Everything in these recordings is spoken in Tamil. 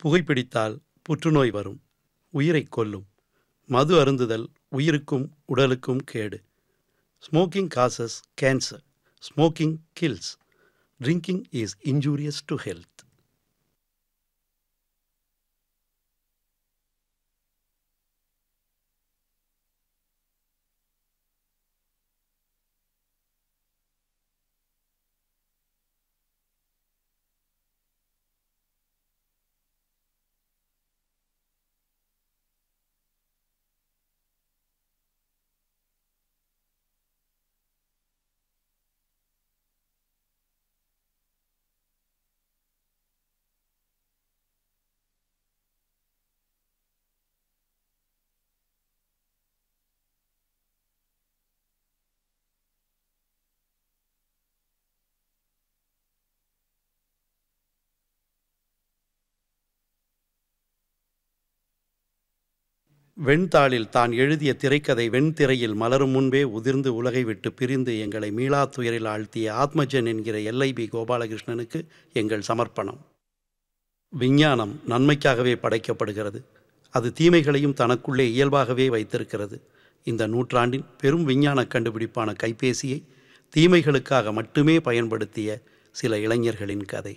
புகைப்பிடித்தால் புற்றுநோய் வரும், உயிரை கொல்லும். மது அருந்துதல் உயிருக்கும் உடலுக்கும் கேடு. Smoking causes cancer. Smoking kills. Drinking is injurious to health. வெண்தாளில் தான் எழுதிய திரைக்கதை வெண்திரையில் மலரும் முன்பே உதிர்ந்து உலகை விட்டு பிரிந்து எங்களை மீளா துயரில் ஆழ்த்திய ஆத்மஜன் என்கிற எல்ஐபி கோபாலகிருஷ்ணனுக்கு எங்கள் சமர்ப்பணம். விஞ்ஞானம் நன்மைக்காகவே படைக்கப்படுகிறது. அது தீமைகளையும் தனக்குள்ளே இயல்பாகவே வைத்திருக்கிறது. இந்த நூற்றாண்டின் பெரும் விஞ்ஞான கண்டுபிடிப்பான கைபேசியை தீமைகளுக்காக மட்டுமே பயன்படுத்திய சில இளைஞர்களின் கதை.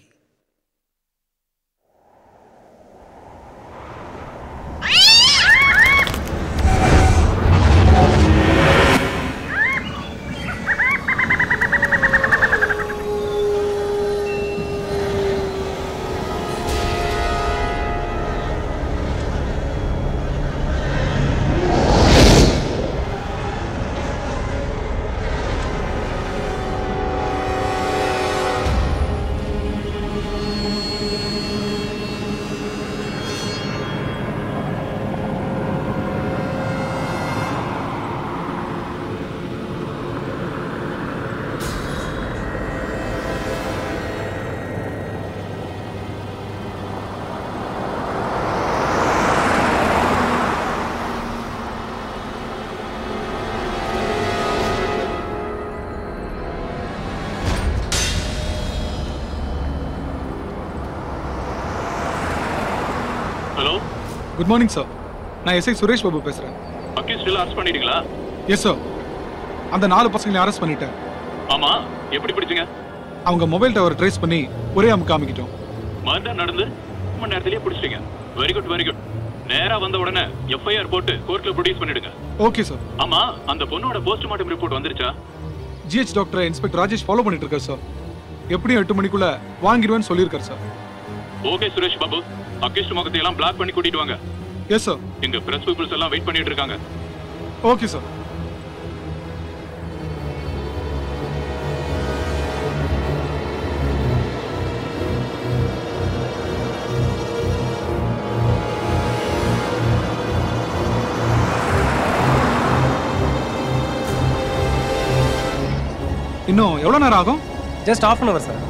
Good morning sir. நான் எஸ்ஐ சுரேஷ் பாபு பேசுறேன். அக்யூஸ்ட் அரெஸ்ட் பண்ணிட்டீங்களா? Yes sir. அந்த 4 பசங்களை அரெஸ்ட் பண்ணிட்டேன். ஆமா, எப்படி பிடிச்சீங்க? அவங்க மொபைல் டவர் ட்ரேஸ் பண்ணி ஒரே அமுக்கு காமிக்கிட்டோம். மர்டர் நடந்து 1 மணி நேரத்திலேயே பிடிச்சிட்டீங்க. Very good very good. நேரா வந்த உடனே எஃப்ஐஆர் போட்டு கோர்ட்ல ப்ரொடியூஸ் பண்ணிடுங்க. Okay sir. ஆமா, அந்த பொண்ணோட போஸ்ட்மார்ட்டம் ரிப்போர்ட் வந்துருச்சா? GH doctor inspector Rajesh follow பண்ணிட்டு இருக்கார் சார். எப்படியும் 8 மணிக்குள்ள வாங்கிடுவேன்னு சொல்லியிருக்காரு sir. Okay Suresh Babu, accused முகத்தை எல்லாம் பிளாக் பண்ணி கூட்டிட்டு வாங்க. Yes sir. எங்க பிரஸ் பீப்பிள்ஸ் எல்லாம் வெயிட் பண்ணிட்டு இருக்காங்க. Okay sir. இன்னும் எவ்வளவு நேரம் ஆகும்? Just half an hour sir.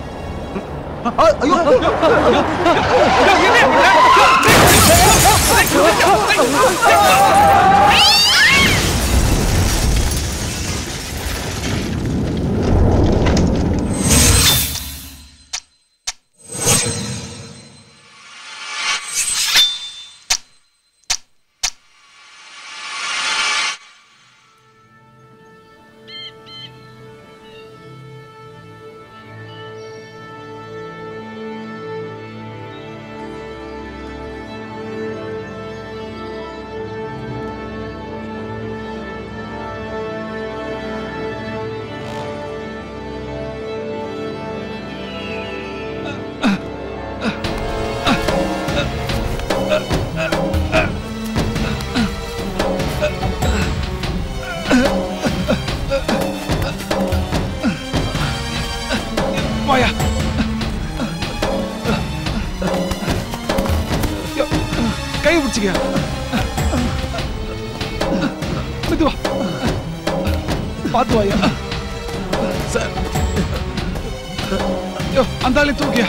अंदाले तू क्या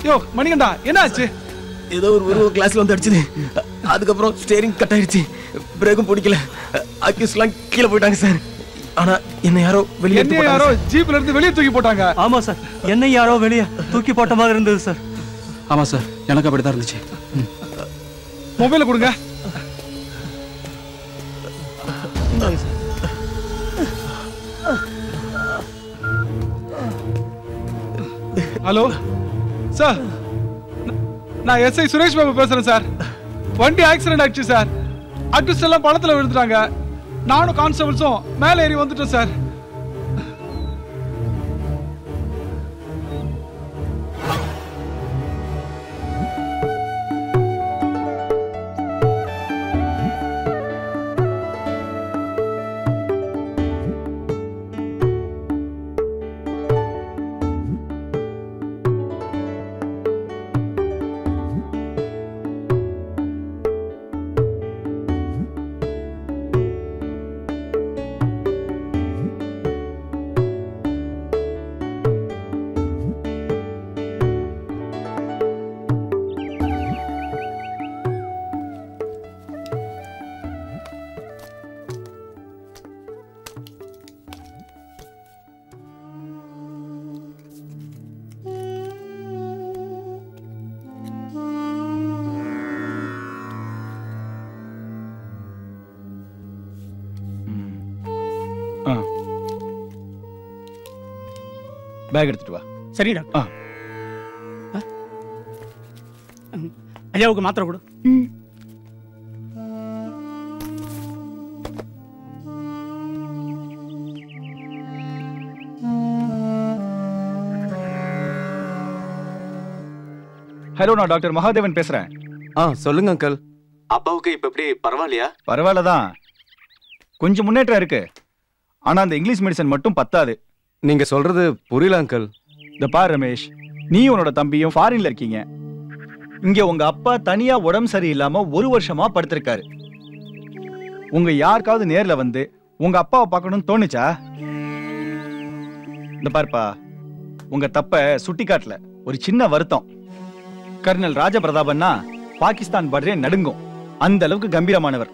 யோ மணிகண்டா என்னாச்சு? ஏதோ ஒரு கிளாஸ்ல வந்து அடிச்சது. அதுக்கப்புறம் ஸ்டீரிங் கட் ஆயிடுச்சு. பிரேக்கும் பிடிக்கல. அக்யூஸ்ட்லாம் கீழே போயிட்டாங்க சார். ஆனா என்ன யாரோ வெளியே யாரோ ஜீப்ல இருந்து வெளியே தூக்கி போட்டாங்க. ஆமா சார், என்னை யாரோ வெளியே தூக்கி போட்ட மாதிரி இருந்தது சார். ஆமா சார், எனக்கு அப்படிதான் இருந்துச்சு. மொபைல கொடுங்க. ஹலோ சார், நான் எஸ்ஐ சுரேஷ் பாபு பேசுறேன் சார். வண்டி ஆக்சிடென்ட் ஆயிடுச்சு சார். அக்யூஸ்ட் எல்லாம் பணத்துல விழுந்துட்டாங்க. நானும் கான்ஸ்டபிள்ஸும் மேலே ஏறி வந்துட்டோம் சார். பேக் எடுத்துட்டு வா. சரி டாக்டர். ஐயாவுக்கு மாத்திரை கொடு. ஹலோ, நான் டாக்டர் மகாதேவன் பேசுறேன். சொல்லுங்க அங்கிள். அப்பாவுக்கு இப்ப எப்படி பரவாயில்லையா? பரவாயில்லதான், கொஞ்சம் முன்னேற்றம் இருக்கு. ஆனா அந்த இங்கிலீஷ் மெடிசன் மட்டும் பத்தாது. நீங்க சொல்றது புரியல அங்கிள். இந்த பார் ரமேஷ், நீ உன்னோட தம்பியும் ஃபாரின்ல இருக்கீங்க. இங்க உங்க அப்பா தனியா உடம்பு சரியில்லாம 1 வருஷமா படுத்திருக்காரு. உங்க யாருக்காவது நேர்ல வந்து உங்க அப்பாவை பார்க்கணும்னு தோணுச்சா? இந்த பார்ப்பா, உங்க தப்ப சுட்டி காட்டல. ஒரு சின்ன வருத்தம். கர்னல் ராஜபிரதாபன்னா பாகிஸ்தான் பார்டரே நடுங்கும். அந்த அளவுக்கு கம்பீரமானவர்.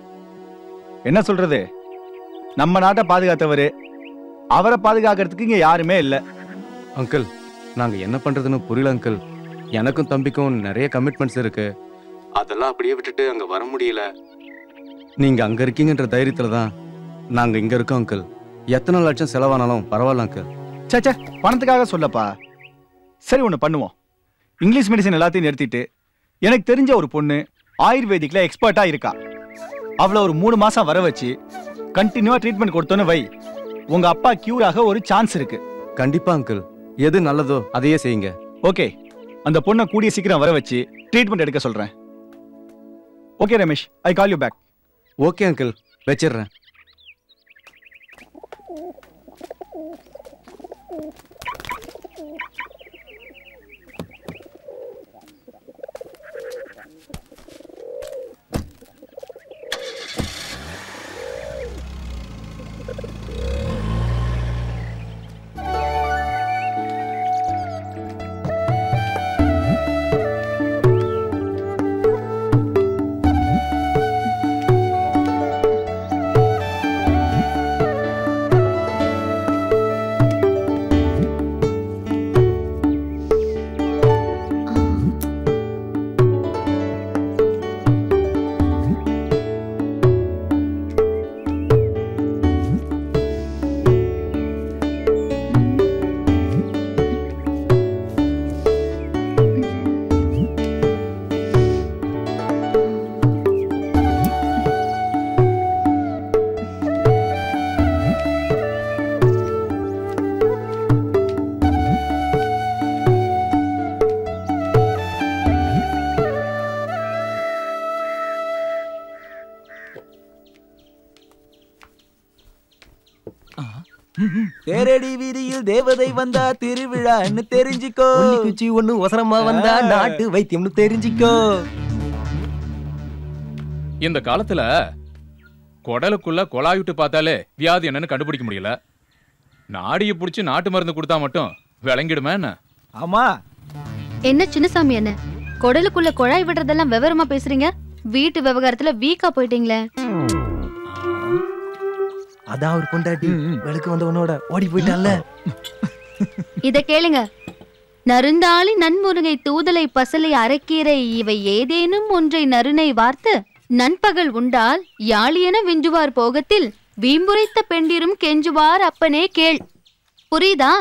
என்ன சொல்றது, நம்ம நாட்டை பாதுகாத்தவரு. அவரை பாதுகாக்கிறதுக்கு இங்க யாருமே இல்ல. அங்கிள், நாங்க என்ன பண்றதுன்னு புரியல அங்கிள். எனக்கும் தம்பிக்கும் நிறைய கமிட்மெண்ட்ஸ் இருக்கு. அதெல்லாம் அப்படியே விட்டுட்டு அங்க வர முடியல. நீங்க அங்க இருக்கீங்கன்ற தைரியத்துல தான் நாங்க இங்க இருக்கோம் அங்கிள். எத்தனை லட்சம் செலவானாலும் பரவாயில்ல அங்கிள். சே, பணத்துக்காக சொல்லப்பா. சரி, ஒண்ணு பண்ணுவோம். இங்கிலீஷ் மெடிசன் எல்லாத்தையும் நிறுத்திட்டு எனக்கு தெரிஞ்ச ஒரு பொண்ணு ஆயுர்வேதிக்ல எக்ஸ்பர்ட்டா இருக்கா. அவளை ஒரு 3 மாசம் வர வச்சு கண்டினியூவா ட்ரீட்மெண்ட் கொடுத்தோன்னு வை, உங்க அப்பா கியூர் ஆக ஒரு சான்ஸ் இருக்கு. கண்டிப்பா அங்கிள், எது நல்லதோ அதையே செய்யுங்க. ஓகே, அந்த பொண்ணை கூடிய சீக்கிரம் வர வச்சு ட்ரீட்மெண்ட் எடுக்க சொல்றேன். Okay Ramesh, I call you back. Okay uncle, வச்சிடுறேன். தேரடி வீதியில் தேவதை வந்தா திருவிழான்னு தெரிஞ்சுக்கோ. குச்சி ஒண்ணு ஒசரமா வந்தா நாட்டு வைத்தியம்னு தெரிஞ்சுக்கோ. இந்த காலத்துல குடலுக்குள்ள குழாய் விட்டு பார்த்தாலே வியாதி என்னன்னு கண்டுபிடிக்க முடியல. நாடியை புடிச்சு நாட்டு மருந்து கொடுத்தா மட்டும் விளங்கிடுமே என்ன? ஆமா. என்ன சின்னசாமி, என்ன குடலுக்குள்ள குழாய் விடுறதெல்லாம் விவரமா பேசுறீங்க? வீட்டு விவகாரத்துல வீக்கா போயிட்டீங்களே. அதான் ஒரு பொண்டாட்டி விளக்கு வந்த உன்னோட ஓடி போயிட்டான்ல. இத கேளுங்க. நறுந்தாளி நன்முருகை தூதலை பசலை அரைக்கீரை இவை ஏதேனும் ஒன்றை நறுனை வார்த்து நண்பகல் உண்டால் யாழியென விஞ்சுவார் போகத்தில் வீம்புரைத்த பெண்டிரும் கெஞ்சுவார் அப்பனே கேள். புரியுதா?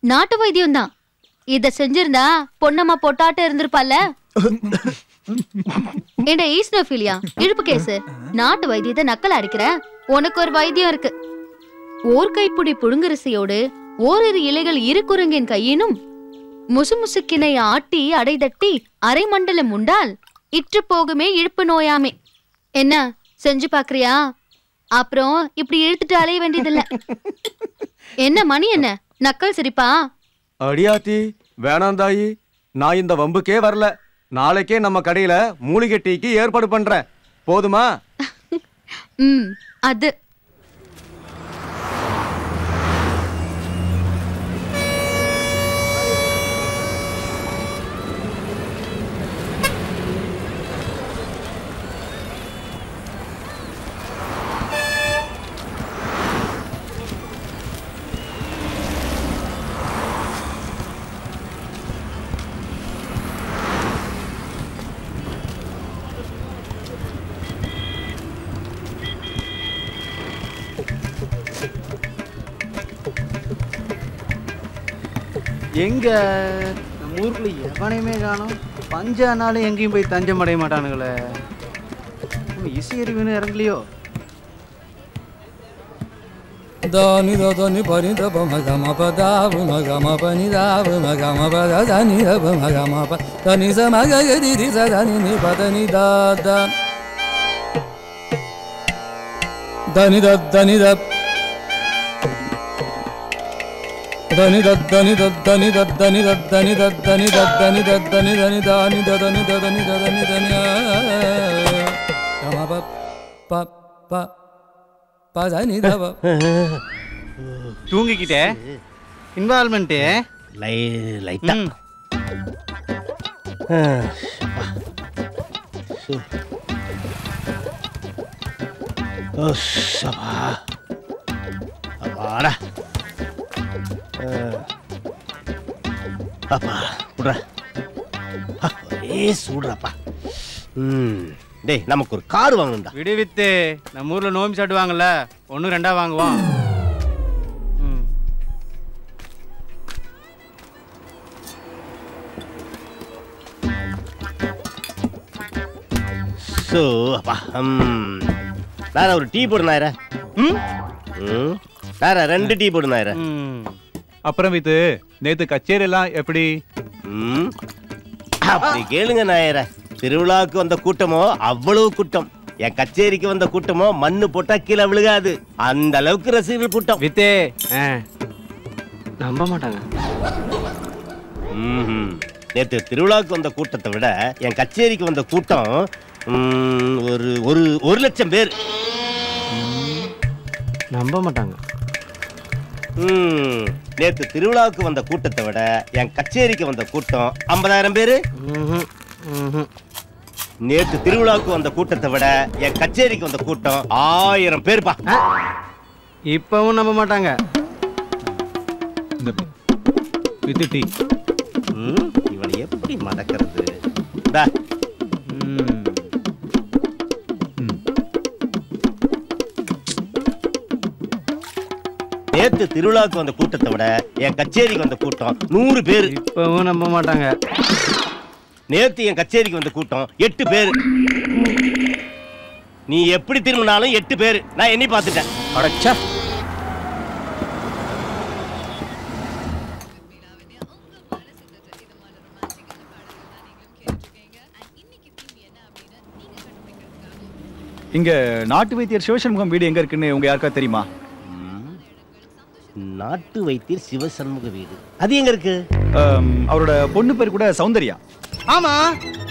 நாட்டு வைத்தியம் தான். இத செஞ்சிருந்தா பொன்னம்மா பொட்டாட்ட இருந்திருப்பால. ஏண்டா ஈஸ்னோஃபிலியா இழுப்பு கேசு, நாட்டு வைத்தியத்தை நக்கல் அடிக்கிற. உனக்கு ஒரு வைத்தியம் இருக்கு. ஓர் கைப்புடி புழுங்கரிசையோடு ஓரிரு இலைகள் இரு குரங்கின் கையினும் முசுமுசுக்கினை ஆட்டி அடைதட்டி அரை மண்டலம் உண்டால் இற்று போகுமே இழுப்பு நோயாமே. என்ன செஞ்சு பாக்குறியா? அப்புறம் இப்படி இழுத்துட்டு அலைய வேண்டியதில்ல. என்ன மணி, என்ன நக்கல் சிரிப்பா? அடியாத்தி வேணாம் தாயி, நான் இந்த வம்புக்கே வரல. நாளைக்கே நம்ம கடையில மூலிகை டீக்கு ஏற்பாடு பண்றேன். போதுமா? அது எங்க நம்ம ஊருக்குள்ள எவனையுமே காணும். பஞ்சானாலும் எங்கேயும் போய் தஞ்சம் அடைய மாட்டானுங்களே. இசை அறிவுன்னு இறங்கலையோ? தானி தனி பரிதப மகம பதாவு மகம பனிதாவு மகம பத தனி தப மகம ப தனி ச மக கதி ச தனி நி பதனி தாத தனி தனி த தனி தனி தனி தனி தனி தனி தனி தனி தனி தானி தனி தனி தனி தனி கம ப ப ப பதனி தப. தூங்கிக்கிட்டே இன்வால்மெண்ட்டு லைட்டா அப்பாடா அப்பா விட்ற. சூடுறாப்பா. டேய் நமக்கு ஒரு கார் வாங்கணும்டா. விடுவித்து நம்ம ஊர்ல நோம்பி சாட்டுவாங்கல்ல, 1 2 வாங்குவோம். ஸோ அப்பா வேற ஒரு டீ போடுனாயிர. வேற 2 டீ போடுனாயிர. அப்புறம் இது நேத்து கச்சேரி எல்லாம் எப்படி? அப்படி கேளுங்க நாயர. திருவிழாவுக்கு வந்த கூட்டமோ அவ்வளவு கூட்டம். என் கச்சேரிக்கு வந்த கூட்டமோ மண்ணு போட்டா கீழே விழுகாது. அந்த அளவுக்கு ரசிகர்கள் கூட்டம். வித்தே நம்ப மாட்டாங்க. நேத்து திருவிழாவுக்கு வந்த கூட்டத்தை விட என் கச்சேரிக்கு வந்த கூட்டம் ஒரு லட்சம் பேர். நம்ப மாட்டாங்க. நேத்து திருவிழாவுக்கு வந்த கூட்டத்தை விட என் கச்சேரிக்கு வந்த கூட்டம் 50,000 பேரு. நேத்து திருவிழாவுக்கு வந்த கூட்டத்தை விட என் கச்சேரிக்கு வந்த கூட்டம் 1000 பேருப்பா. இப்பவும் நம்ப மாட்டாங்க. இவனை எப்படி மடக்கிறது? நேத்து திருவிழாவுக்கு வந்த கூட்டத்தை விட என் கச்சேரிக்கு வந்த கூட்டம் 100 பேர். இப்பவும் நம்ப மாட்டாங்க. நேத்து என் கச்சேரிக்கு வந்த கூட்டம் 8 பேர். நீ எப்படி திரும்பினாலும் 8 பேர். நான் எண்ணி பார்த்துட்டேன். அடச்சா. இங்க நாட்டு வைத்தியர் சிவசண்முகம் வீடு எங்க இருக்குன்னு உங்க யாருக்கா தெரியுமா? நாட்டு வைத்தியர் சிவசண்முக வீடு அது எங்க இருக்கு? அவரோட பொண்ணு பேர் கூட சௌந்தர்யா. ஆமா.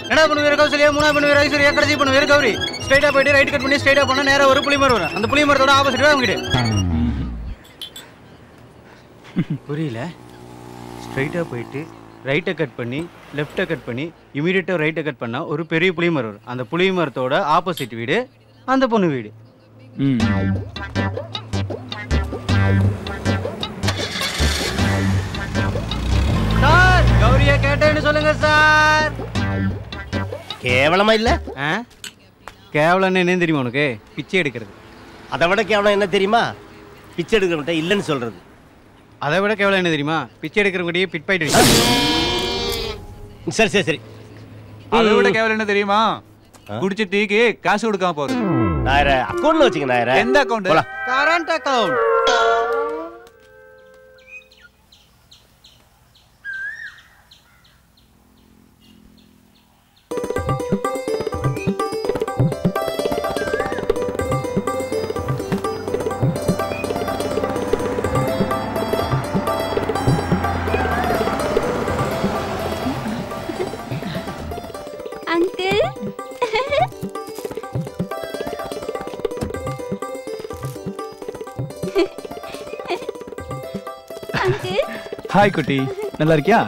என்ன பண்ணு வேற கௌசல்யா, மூணா பண்ணு வேற ஐஸ்வர்யா, கடைசி பண்ணு வேற கௌரி. ஸ்ட்ரைட்டா போயிட்டு ரைட் கட் பண்ணி ஸ்ட்ரைட்டா போனா நேரா ஒரு புளிமரம் வரும். அந்த புளிமரத்தோட ஆப்போசிட்டா அவங்க வீடு. புரியல. ஸ்ட்ரைட்டா போயிட்டு ரைட்டை கட் பண்ணி லெஃப்ட்டை கட் பண்ணி இமீடியட்டா ரைட்டை கட் பண்ணா ஒரு பெரிய புளிமரம் வரும். அந்த புளிமரத்தோட ஆப்போசிட் வீடு அந்த பொண்ணு வீடு. சார் கௌரிய கேட்டேன்னு சொல்லுங்க சார். கேவலமா இல்ல? கேவலம் என்ன தெரியுமா உனக்கு? பிச்சை எடுக்கிறது. அதை விட கேவலம் என்ன தெரியுமா? பிச்சை எடுக்கிறவன்ட்ட இல்லைன்னு சொல்றது. அதை விட கேவலம் என்ன தெரியுமா? பிச்சை எடுக்கிறவங்கடியே பிட் பாயிட்டு. சரி சரி சரி. அதை விட கேவலம் என்ன தெரியுமா? குடிச்ச டீக்கு காசு கொடுக்காம போறது. நாயர அக்கவுண்ட்ல வச்சுங்க நாயர. எந்த account? Current account. Uncle uncle. Hi குட்டி, நல்லா இருக்கியா?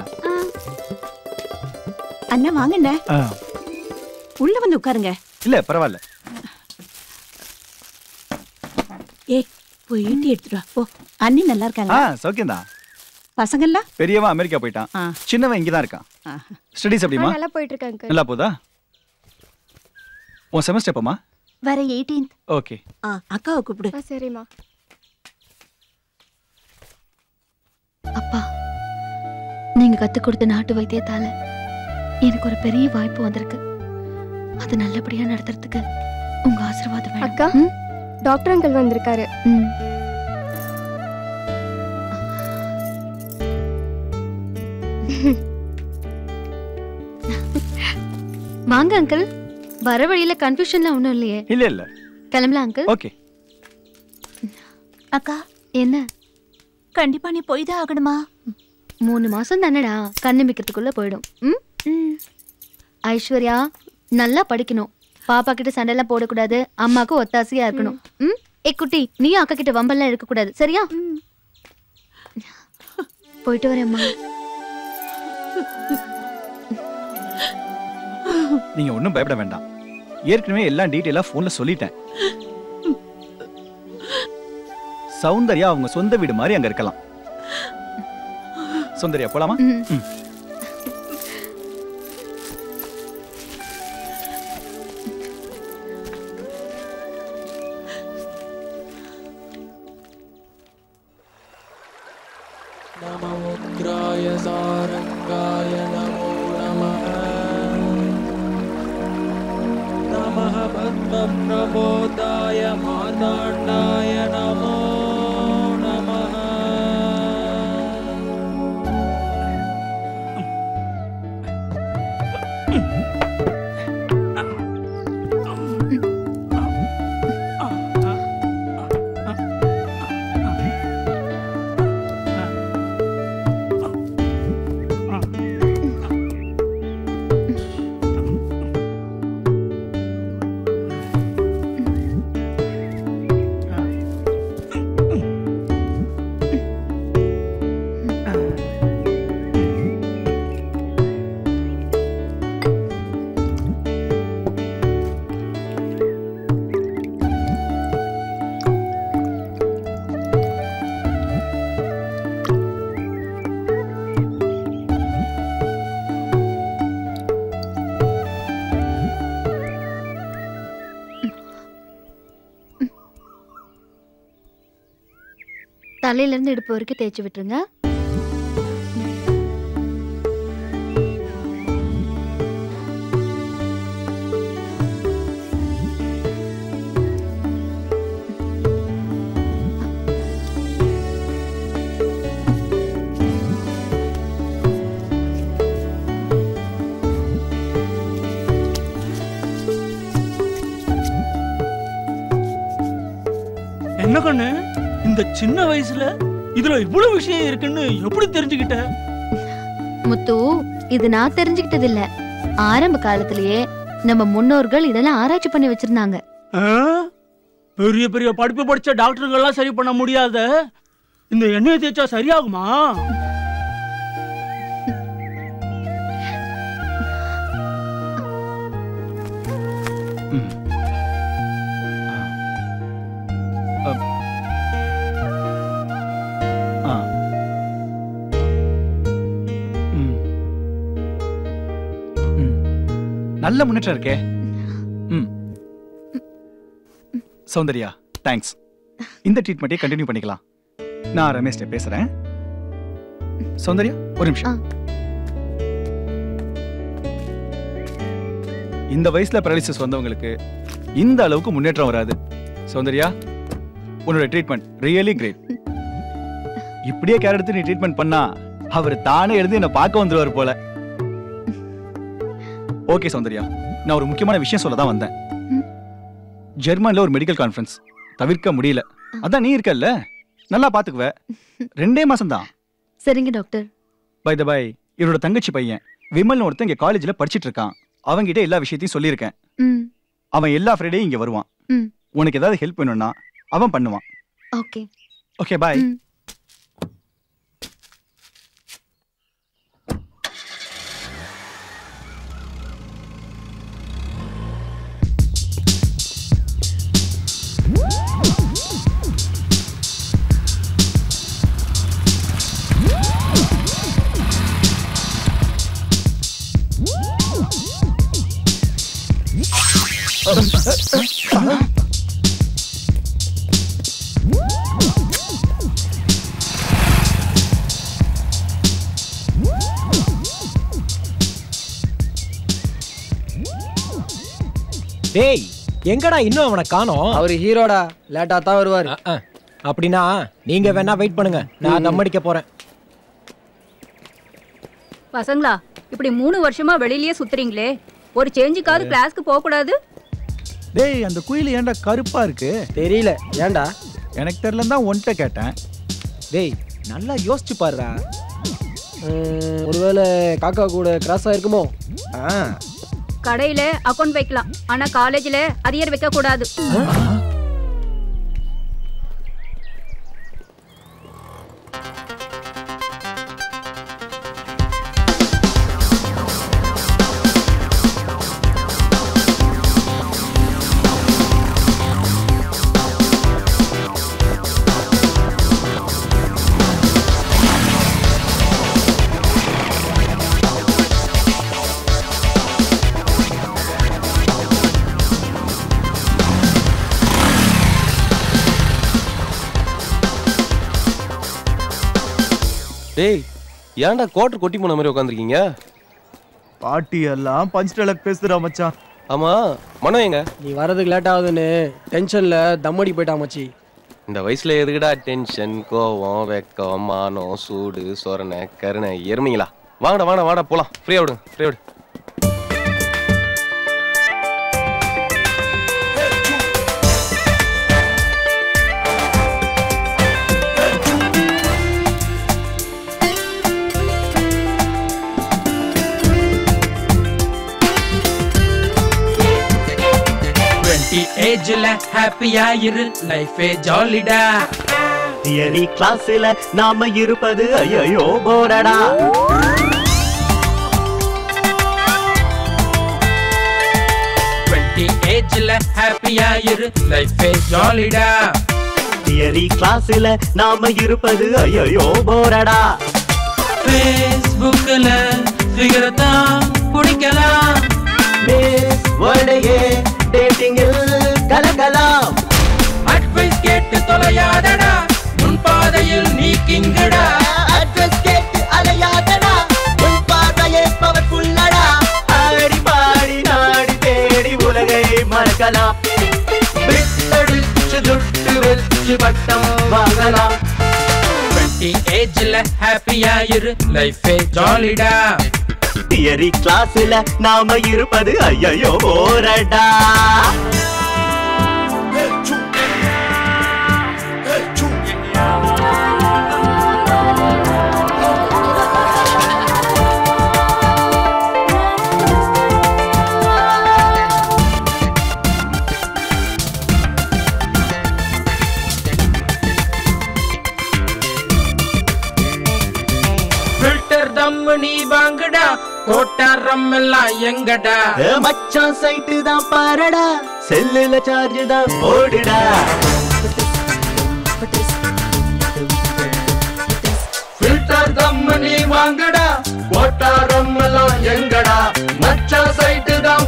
அண்ணா வாங்க அண்ணா. உள்ள வந்து உட்காருங்க. இல்ல பரவாயில்ல. ஏய் போய் ஈட்டி எடுத்துட்டு வா போ. அண்ணி நல்லா இருக்காங்க? சௌக்கியம்தான். பசங்கள்லாம்? பெரியவன் அமெரிக்கா போயிட்டான், சின்னவன் இங்கதான் இருக்கான். ஸ்டடீஸ் எப்படிமா? நல்லா போயிட்டு இருக்காங்க. நல்லா போதா? உன் செமஸ்டர் எப்பமா? வர 18th. ஓகே. அக்காவை கூப்பிடு. சரிம்மா. அப்பா, நீங்க கத்து கொடுத்த நாட்டு வைத்தியத்தால எனக்கு ஒரு பெரிய வாய்ப்பு வந்திருக்கு. அது நல்லபடியா நடத்துறதுக்கு உங்க ஆசீர்வாதம் வேணும். அக்கா, டாக்டர் அங்கிள் வந்திருக்காரு. வாங்க அங்கிள். வர வழியில கன்ஃபியூஷன்லாம் ஒண்ணும் இல்லையே? இல்ல இல்ல. கிளம்பலாம் அங்கிள். ஓகே. அக்கா என்ன? கண்டிப்பா நீ போய் தான் ஆகணுமா? 3 மாசம் தானடா, கண்ணிமிக்கிறதுக்குள்ள போயிடும். ஐஸ்வர்யா, நல்லா படிக்கணும். பாப்பா கிட்ட சண்டைலாம் போடக்கூடாது. அம்மாக்கு ஒத்தாசையா இருக்கணும். ஏ குட்டி, நீ அக்கா கிட்ட வம்பெல்லாம் இருக்க கூடாது, சரியா? போயிட்டு வரேம்மா. நீங்க ஒன்றும் பயப்பட வேண்டாம். ஏற்கனவே எல்லாம் டீட்டெயிலா போன்ல சொல்லிட்டேன். சௌந்தர்யா அவங்க சொந்த வீடு மாதிரி அங்க இருக்கலாம். சௌந்தர்யா போலாமா? நம உக்ராய சாரங்காய நமோ நமः. நமः பத்மப்ரபோதாய மாதாண்டாய நமோ நமः. தலையில இருந்து இடுப்பு வரைக்கும் தேய்ச்சி விட்டுருங்க. என்ன கண்ணு, இந்த சின்ன வயசுல இதுல இவ்வளவு விஷயம் இருக்குன்னு எப்படி தெரிஞ்சுக்கிட்ட? முத்து, இது நான் தெரிஞ்சுக்கிட்டது இல்ல. ஆரம்ப காலத்திலேயே நம்ம முன்னோர்கள் இதெல்லாம் ஆராய்ச்சி பண்ணி வச்சிருந்தாங்க. பெரிய பெரிய படிப்பு படிச்ச டாக்டர்கள்லாம் சரி பண்ண முடியாத இந்த எண்ணெயை தேய்ச்சா சரியாகுமா? நல்ல முன்னேற்றம் இருக்கே. சௌந்தர்யா தேங்க்ஸ். இந்த ட்ரீட்மெண்ட்டே கண்டினியூ பண்ணிக்கலாம். நான் ரமேஷ்ட பேசுறேன். சௌந்தர்யா ஒரு நிமிஷம். இந்த வயசுல பேரலிசிஸ் வந்தவங்களுக்கு இந்த அளவுக்கு முன்னேற்றம் வராது. சௌந்தர்யா உன்னோட ட்ரீட்மெண்ட் ரியலி கிரேட். இப்படியே கேர் எடுத்து நீ ட்ரீட்மெண்ட் பண்ணா அவர் தானே எழுதி என்ன பார்க்க வந்துருவார் போல. ஓகே சௌந்தர்யா, நான் ஒரு முக்கியமான விஷயம் சொல்ல தான் வந்தேன். ஜெர்மன்ல ஒரு மெடிக்கல் கான்ஃபரன்ஸ் தவிர்க்க முடியல. அதான் நீ இருக்கல்ல, நல்லா பாத்துக்குவ. 2 மாசம் தான். சரிங்க டாக்டர். பை த பை, இவரோட தங்கச்சி பையன் விமல் ஒருத்தன் இங்க காலேஜ்ல படிச்சிட்டு இருக்கான். அவங்கிட்ட எல்லா விஷயத்தையும் சொல்லியிருக்கேன். அவன் எல்லா ஃப்ரைடேயும் இங்க வருவான். உனக்கு ஏதாவது ஹெல்ப் வேணும்னா அவன் பண்ணுவான். Okay okay bye. டேய் எங்கடா இன்னும் அவனை காணோம்? அவர் ஹீரோடா, லேட்டா தான் வருவார். அப்படின்னா நீங்க வேணா வெயிட் பண்ணுங்க, நான் தம் அடிக்க போறேன். பசங்களா, இப்படி 3 வருஷமா வெளியிலேயே சுத்துறீங்களே, ஒரு சேஞ்சுக்காவது கிளாஸ்க்கு போக கூடாது? டேய் அந்த குயில் ஏன்டா கருப்பா இருக்கு? தெரியல. ஏன்டா? எனக்கு தெரியலன்னு தான் உன்கிட்ட கேட்டேன். டேய் நல்லா யோசிச்சு பாருடா. ஒருவேளை காக்கா கூட கிராஸ் ஆயிருக்குமோ? கடையில அக்கவுண்ட் வைக்கலாம், ஆனா காலேஜ்ல அரியர் வைக்க கூடாது. டேய் ஏன்டா கோட்டர் கொட்டி போன மாதிரி உட்காந்துருக்கீங்க? பாட்டி எல்லாம் பஞ்ச் டயலாக் பேசுறா மச்சான். ஆமா மனோ எங்க? நீ வரதுக்கு லேட் ஆகுதுன்னு டென்ஷன்ல தம்மடி போயிட்டா மச்சி. இந்த வயசுல எதுக்குடா டென்ஷன், கோவம், வெக்கம், மானம், சூடு, சொரணை, கருணை, எருமைங்களா? வாங்கடா வாடா வாடா போலாம். ஃப்ரீயா விடுங்க, ஃப்ரீயா விடு. ஏஜ்ல ஹாப்பியா இரு, லைஃபே ஜாலிடா. தியரி கிளாஸ்ல நாம இருப்பது ஐயோ போரடா. ஏஜ்ல ஹாப்பியா இரு, லைஃபே ஜாலிடா. தியரி கிளாஸ்ல நாம இருப்பது ஐயோ போரடா. ஃபேஸ்புக்ல ஃபிகர் தான் பிடிக்கலாம். வேர்ல்டையே டேட்டிங்கில் கலக்கலாம். அட்வைஸ் கேட்டு தொலையாதடா, உன் பாதையில் நீ கிங்கடா. அட்வைஸ் கேட்டு அலையாதடா, உன் பாதையே பவர்ஃபுல்லடா. ஆடி பாடி நாடி தேடி உலகை மறக்கலாம். விட்டடிச்சு துட்டு வச்சு பட்டம் வாங்கலாம். ஏஜ்ல ஹாப்பியா இரு, லைஃபே ஜாலிடா. தியரி கிளாஸ்ல நாம இருப்பது ஐயோ போரடா. ஃபில்டர் தம்மு நீ வாங்கடா, கோட்டாரம் எல்லாம் எங்கடா. மச்சான் சைட்டு தான் பாரடா, செல்லுல சார்ஜ் தான் போடுடா. ஃபில்டர் தம்மு நீ வாங்கடா, கோட்டாரம் எல்லாம் எங்கடா. மச்சான் சைட்டு தான்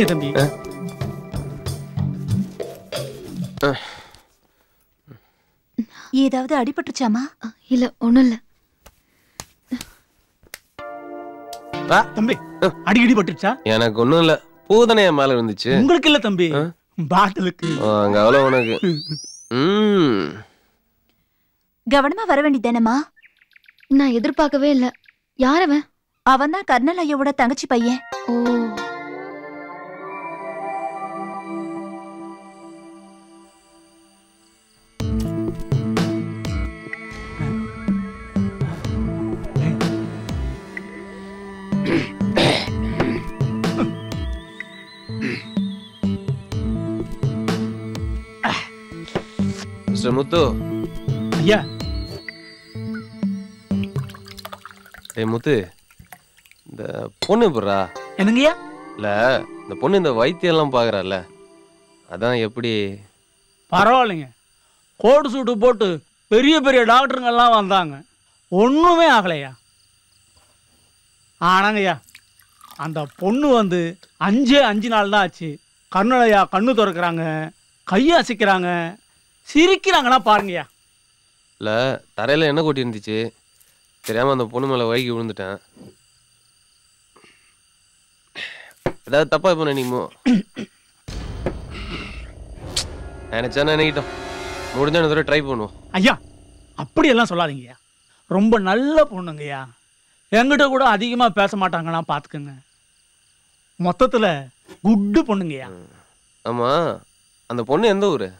சரிங்க தம்பி. ஏதாவது அடிபட்டுச்சாமா? இல்ல ஒண்ணும் இல்ல. தம்பி அடிக்கடி பட்டுச்சா? எனக்கு ஒண்ணும் இல்ல, பூதனை என் மேல இருந்துச்சு. உங்களுக்கு இல்ல தம்பி, பாட்டிலுக்கு. அங்க அவ்வளவு உனக்கு. கவனமா வர வேண்டியதானமா? நான் எதிர்பார்க்கவே இல்ல. யார் அவன்? அவன் தான் கர்னல் ஐயாவோட தங்கச்சி பையன். ஓ, மிஸ்டர் முத்து. ஐயா. டேய் முத்து, இந்த பொண்ணு எப்படிரா? என்னங்கய்யா? இல்ல இந்த பொண்ணு இந்த வைத்தியம் எல்லாம் பாக்குறாள், அதான் எப்படி? பரவாயில்லைங்க. கோட் சூட்டு போட்டு பெரிய பெரிய டாக்டருங்க எல்லாம் வந்தாங்க, ஒண்ணுமே ஆகலையா. ஆனாங்கய்யா அந்த பொண்ணு வந்து 5 நாள் தான் ஆச்சு. கர்னலையா கண்ணு திறக்கிறாங்க, கையை அசைக்கிறாங்க, சிரிக்கிறாங்கன்னா பாருங்கய்யா. இல்ல தரையில என்ன கொட்டி இருந்துச்சு, தெரியாம அந்த பொண்ணு மேல வழுக்கி விழுந்துட்டேன். ஏதாவது தப்பா இப்ப நினைக்குமோ? நினைச்சா நினைக்கிட்டோம், முடிஞ்ச தடவை ட்ரை பண்ணுவோம். ஐயா அப்படியெல்லாம் சொல்லாதீங்கய்யா, ரொம்ப நல்ல பொண்ணுங்கய்யா. என்கிட்ட கூட அதிகமா பேச மாட்டாங்கன்னா பாத்துக்கோங்க. மொத்தத்துல குட்டு பொண்ணுங்கய்யா. ஆமா, அந்த பொண்ணு எந்த ஊரு?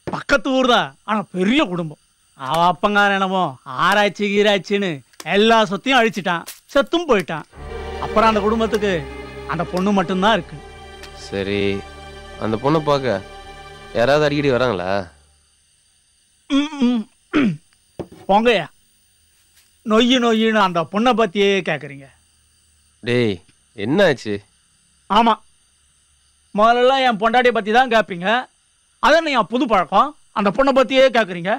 பக்கத்து ஊர் தான், ஆனா பெரிய குடும்பம். அவ அப்பங்கார என்னமோ ஆராய்ச்சி கீராய்ச்சின்னு எல்லா சொத்தையும் அழிச்சிட்டான், செத்தும் போயிட்டான். அப்புறம் அந்த குடும்பத்துக்கு அந்த பொண்ணு மட்டும்தான் இருக்கு. சரி, அந்த பொண்ணை பார்க்க யாராவது அடிக்கடி வராங்களா? போங்கய்யா, நொய்யின்னு அந்த பொண்ணை பத்தியே கேக்குறீங்க. டேய் என்னாச்சு? ஆமா, முதல்ல என் பொண்டாட்டியை பத்தி தான் கேட்பீங்க. அதான் என் புது பழக்கம். அந்த பொண்ணை பத்தியே கேக்குறீங்க.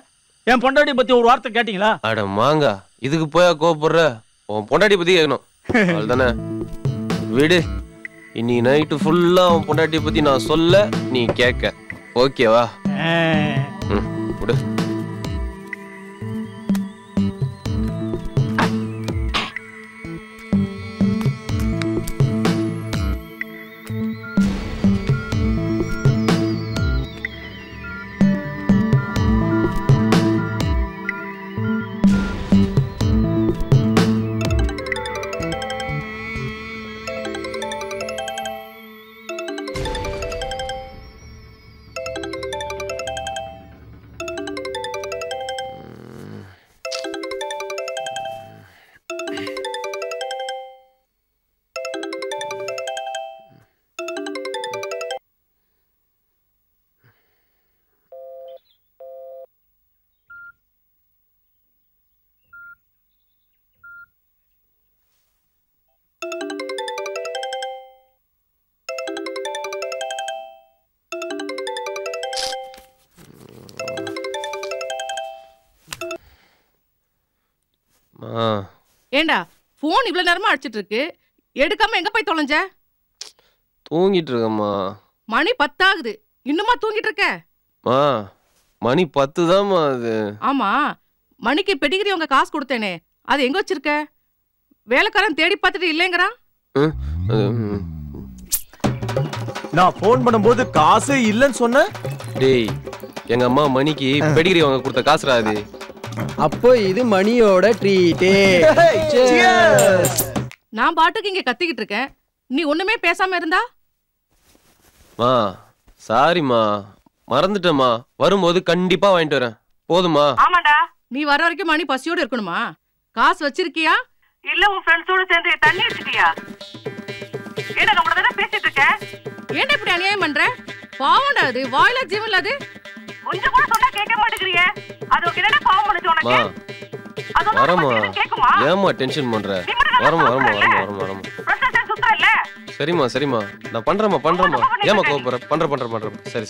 என் பொண்டாட்டியை பத்தி ஒரு வார்த்தை கேட்டீங்களா? அட மாங்கா, இதுக்கு போயா கோபப்படுற? உன் பொண்டாட்டி பத்தி கேட்கணும் அவ்வளவுதானே. விடு, இன்னைக்கு நைட்டு ஃபுல்லா உன் பொண்டாட்டியை பத்தி நான் சொல்ல, நீ கேட்க. ஓகேவா? விடு. ஏண்டா போன் இவ்வளவு நேரமா அடிச்சிட்டு இருக்கு, எடுக்காம எங்க போய் தொலைஞ்ச? தூங்கிட்டு இருக்கம்மா. மணி 10 ஆகுது, இன்னுமா தூங்கிட்டு இருக்க? மணி 10 தான்மா அது. ஆமா, மணிக்கு பெடிகிரி உங்க காசு கொடுத்தேனே, அது எங்க வச்சிருக்க? வேலைக்காரன் தேடி பார்த்துட்டு இல்லைங்கிறான். நான் போன் பண்ணும்போது காசு இல்லைன்னு சொன்ன. டேய், எங்க அம்மா மணிக்கு பெடிகிரி வாங்க கொடுத்த காசுடா அது. அப்போ இது மணியோட ட்ரீட்டே. நான் பாட்டுக்கு இங்க கத்திக்கிட்டு இருக்கேன், நீ ஒண்ணுமே பேசாம இருந்தா? சாரிம்மா, மறந்துட்டேம்மா. வரும்போது கண்டிப்பா வாங்கிட்டு வரேன், போதுமா? ஆமாடா, நீ வர வரைக்கும் மணி பசியோட இருக்கணுமா? காசு வச்சிருக்கியா இல்ல உன் ஃப்ரெண்ட்ஸோட சேர்ந்து தண்ணி வச்சிட்டியா? ஏடா நம்மள தான பேசிட்டு இருக்க, ஏன்டா இப்படி அநியாயம் பண்ற? பாவம்டா, அது வாயில ஜீவன் அது. கொஞ்சம் கூட சொன்னா கேட்க மாட்டேங்கறியே, அது என்னடா பாவம் பண்ணுச்சு உனக்கு? வரமா, ஏமா டென்ஷன் பண்ற? வரமா. சரிம்மா, நான் பண்றேம்மா. ஏமா கோபப்படுற? பண்றேன். சரி.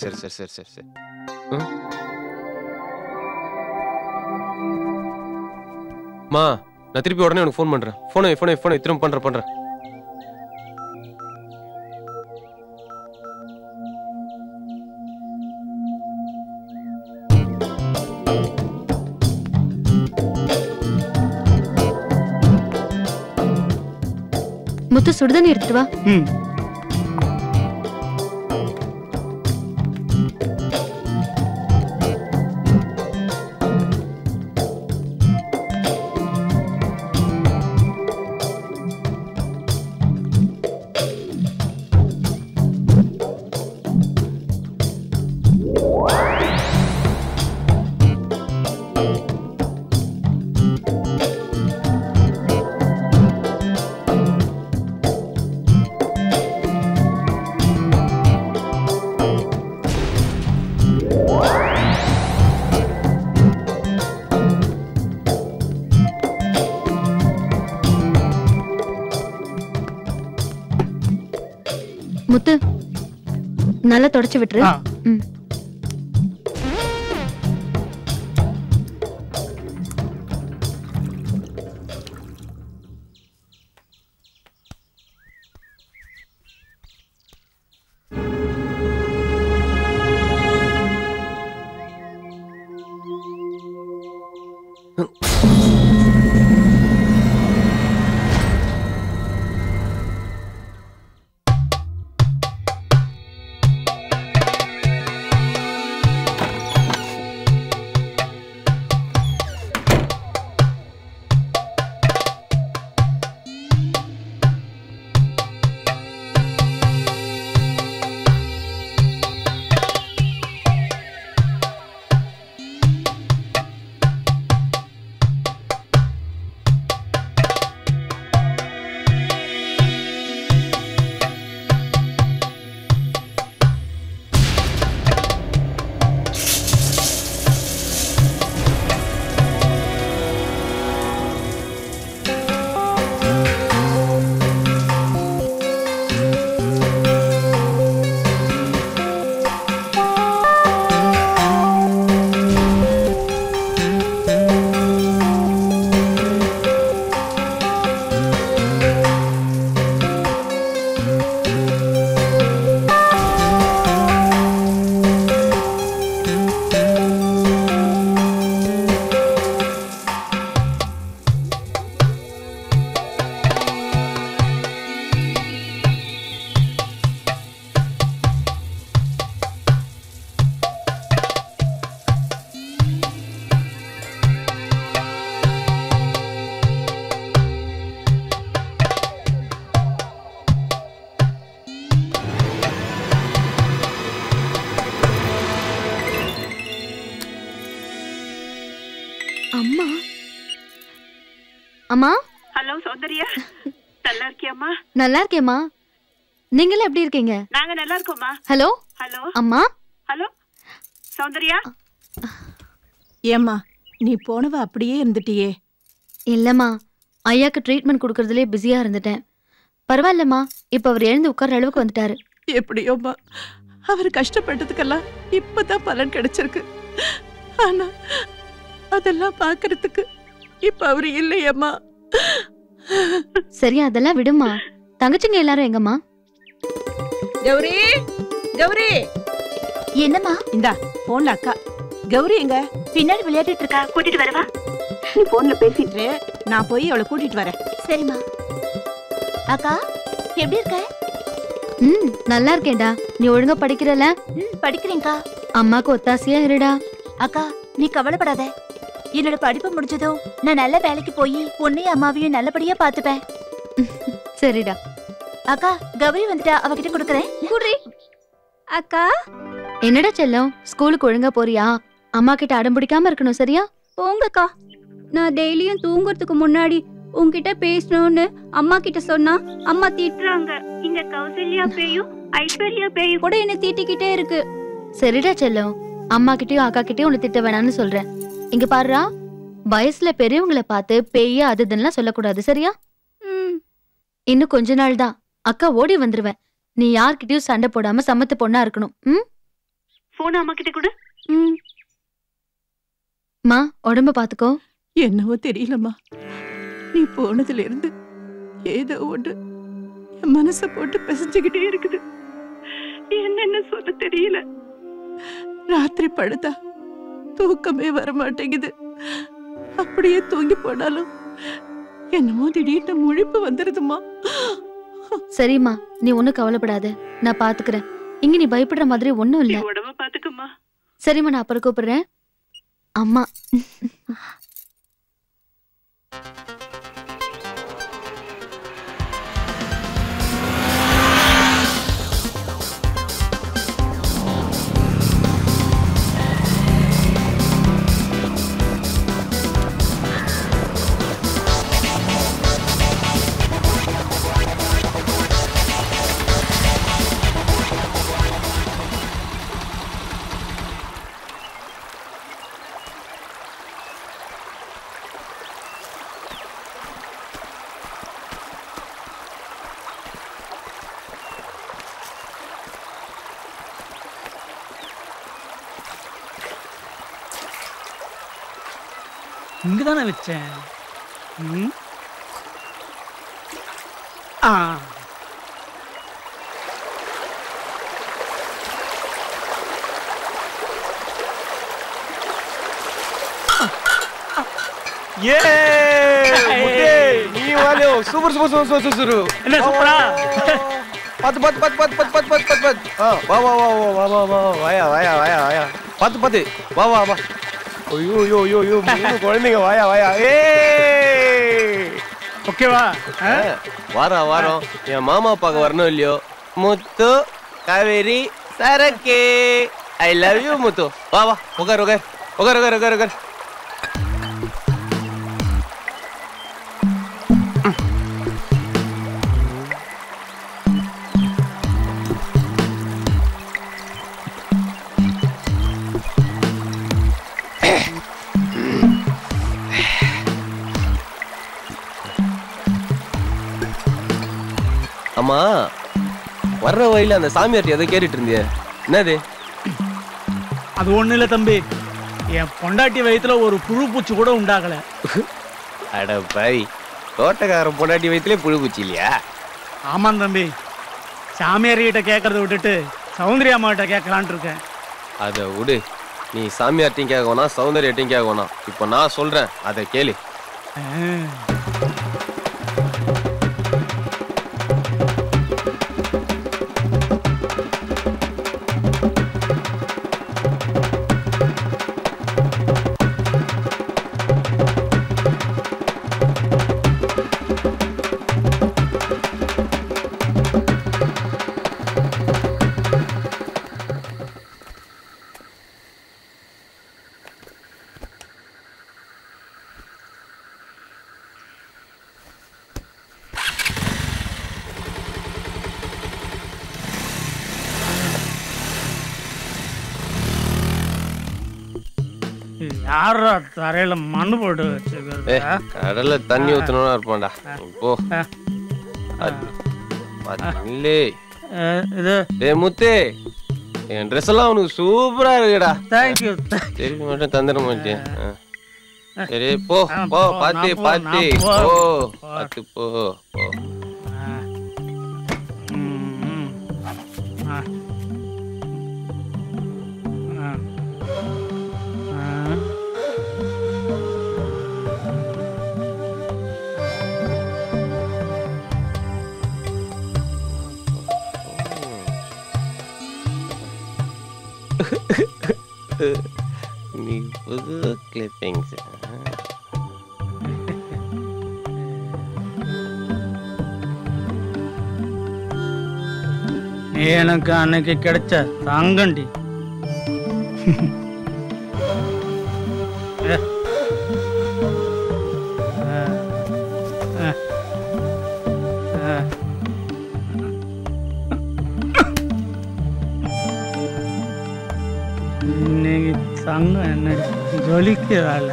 மா, நான் திருப்பி உடனே உனக்கு ஃபோன் பண்றேன். போனை திரும்ப பண்றேன். முத்து சுடுதண்ணி எடுத்துட்டு வா. முத்து நல்லா தொடச்சு விட்டுரு. அம்மா அம்மா. ஹலோ சௌந்தர்யா, நல்லா இருக்கியாம்மா? நல்லா இருக்கேம்மா. நீங்களே எப்படி இருக்கீங்க? நாங்க நல்லா இருக்கோம்மா. ஹலோ ஹலோ அம்மா. ஹலோ சௌந்தர்யா. ஏம்மா நீ போனவ அப்படியே இருந்துட்டியே? இல்லம்மா, ஐயாக்கு ட்ரீட்மெண்ட் கொடுக்கறதுலே பிஸியா இருந்துட்டேன். பரவாயில்லம்மா, இப்ப அவர் எழுந்து உட்கார்ற அளவுக்கு வந்துட்டாரு. எப்படியோம்மா, அவர் கஷ்டப்பட்டதுக்கெல்லாம் இப்பதான் பலன் கிடைச்சிருக்கு. ஆனா அதெல்லாம் பாக்குறதுக்கு இப்ப அவரு இல்லையம்மா. சரி அதெல்லாம் விடுமா. தங்கச்சிங்க எல்லாரும் எங்கம்மா? கௌரி, கௌரி. என்னம்மா? இந்தா போன்ல அக்கா. கௌரி எங்க? பின்னாடி விளையாடிட்டு இருக்கா, கூட்டிட்டு வரவா? நீ போன்ல பேசிட்டு நான் போய் அவளை கூட்டிட்டு வரேன். சரிம்மா. அக்கா எப்படி இருக்க? நல்லா இருக்கேன்டா. நீ ஒழுங்கா படிக்கிறல? படிக்கிறேன்க்கா. அம்மாக்கு ஒத்தாசையா இருடா. அக்கா நீ கவலைப்படாத. என்னோட படிப்பு முடிஞ்சதும் நான் நல்ல வேலைக்கு போய் உன்னையும் அம்மாவையும் நல்லபடியா பாத்துப்பேன். சரிடா. அக்கா கௌரி வந்துட்டா, அவகிட்ட கொடுக்கறேன். குடி. அக்கா. என்னடா செல்லம், ஸ்கூலுக்கு ஒழுங்கா போறியா? அம்மா கிட்ட அடம் பிடிக்காம இருக்கணும், சரியா? போங்கக்கா. நான் டெய்லியும் தூங்குறதுக்கு முன்னாடி உன்கிட்ட பேசணும்னு அம்மா கிட்ட சொன்னா அம்மா திட்டுறாங்க. இங்க கௌசல்யா பேயும் ஐஸ்வர்யா பேயும் கூட என்ன திட்டிக்கிட்டே இருக்கு. சரிடா செல்லம், அம்மா கிட்டயும் அக்கா கிட்டயும் உன்னை திட்ட வேணாம்னு சொல்றேன். இங்க பாருடா, வயசுல பெரியவங்களை பார்த்து பேய அதுதெல்லாம் சொல்லக்கூடாது, சரியா? இன்னும் கொஞ்ச நாள் தான், அக்கா ஓடி வந்துருவேன். நீ யார்கிட்டயும் சண்டை போடாம சமத்து பொண்ணா இருக்கணும். போன் அம்மா கிட்ட கூட. மா உடம்ப பாத்துக்கோ. என்னவோ தெரியலம்மா, நீ போனதுல இருந்து ஏதோ ஒன்று என் மனச போட்டு பிசைஞ்சுக்கிட்டே இருக்குது. என்னென்ன சொல்ல தெரியல. ராத்திரி படுத்தா தூக்கமே வர மாட்டேங்குது. அப்படியே தூங்கி போனாலும் என்னமோ திடீர்னு முழிப்பு வந்துருதுமா. சரிம்மா, நீ ஒண்ணும் கவலைப்படாத, நான் பாத்துக்கிறேன். இங்க நீ பயப்படுற மாதிரி ஒண்ணும் இல்ல. உடம்ப பாத்துக்கம்மா. சரிம்மா, நான் அப்புறம் கூப்பிடுறேன். அம்மா. இங்கதானே வச்சேன். நீ வாலே சூப்பர் சூப்பர் சூப்பர் சூப்பர். என்ன சூப்பரா? பாத்து பாத்து பாத்து பாத்து பாத்து பாத்து பாத்து பாத்து. வா வா வா வா வா வா வாயா வாயா வாயா வாயா. பாத்து பாத்து வா வா வா. ஐயோ ஐயோ ஐயோ ஐயோ மூணு குழந்தைங்க வாயா வாயா. ஓகேவா? வாரம் வாரம் என் மாமா பார்க்க வரணும் இல்லையோ. முத்து காவேரி சரக்கே ஐ லவ் யூ முத்து. வா வா உட்கார் உட்கார் உட்கார் உட்கார் உட்கார் உட்கார். அம்மா வர்ற வழியில அந்த சாமியார்ட்ட எதை கேட்டுட்டு இருந்தியே, என்னது? அது ஒண்ணு இல்ல தம்பி, என் பொண்டாட்டி வயித்துல ஒரு புழு பூச்சி கூட உண்டாகல. அட பாவி, தோட்டக்காரன் பொண்டாட்டி வயிற்றுலே புழு பூச்சி இல்லையா? ஆமாம் தம்பி, சாமியார் கிட்ட கேட்கறத விட்டுட்டு சௌந்தர்யா அம்மாட்ட கேட்கலான் இருக்கேன். அதை விடு, நீ சாமியார்ட்டையும் கேட்கணும்னா சௌந்தர்யாட்டையும் கேட்கணும். இப்போ நான் சொல்றேன், அதை கேளு. யாரா தரையில மண்ணு போட்டு வச்சுக்கிறது? கடல்ல தண்ணி ஊத்தணும்னா இருப்பான்டா. போ இது முத்து, என் ட்ரெஸ் எல்லாம் உனக்கு சூப்பரா இருக்குடா. தேங்க்யூ. திருப்பி மட்டும் தந்துட மாட்டேன். சரி போ போ, பாத்து பாத்து போ, பாத்து போ போ. நீ புது கிளிப்பிங்ஸ். எனக்கு அன்னைக்கு கிடைச்ச தங்கண்டி. இன்னைக்கு தங்கம் என்ன ஜொலிக்கிறாள்.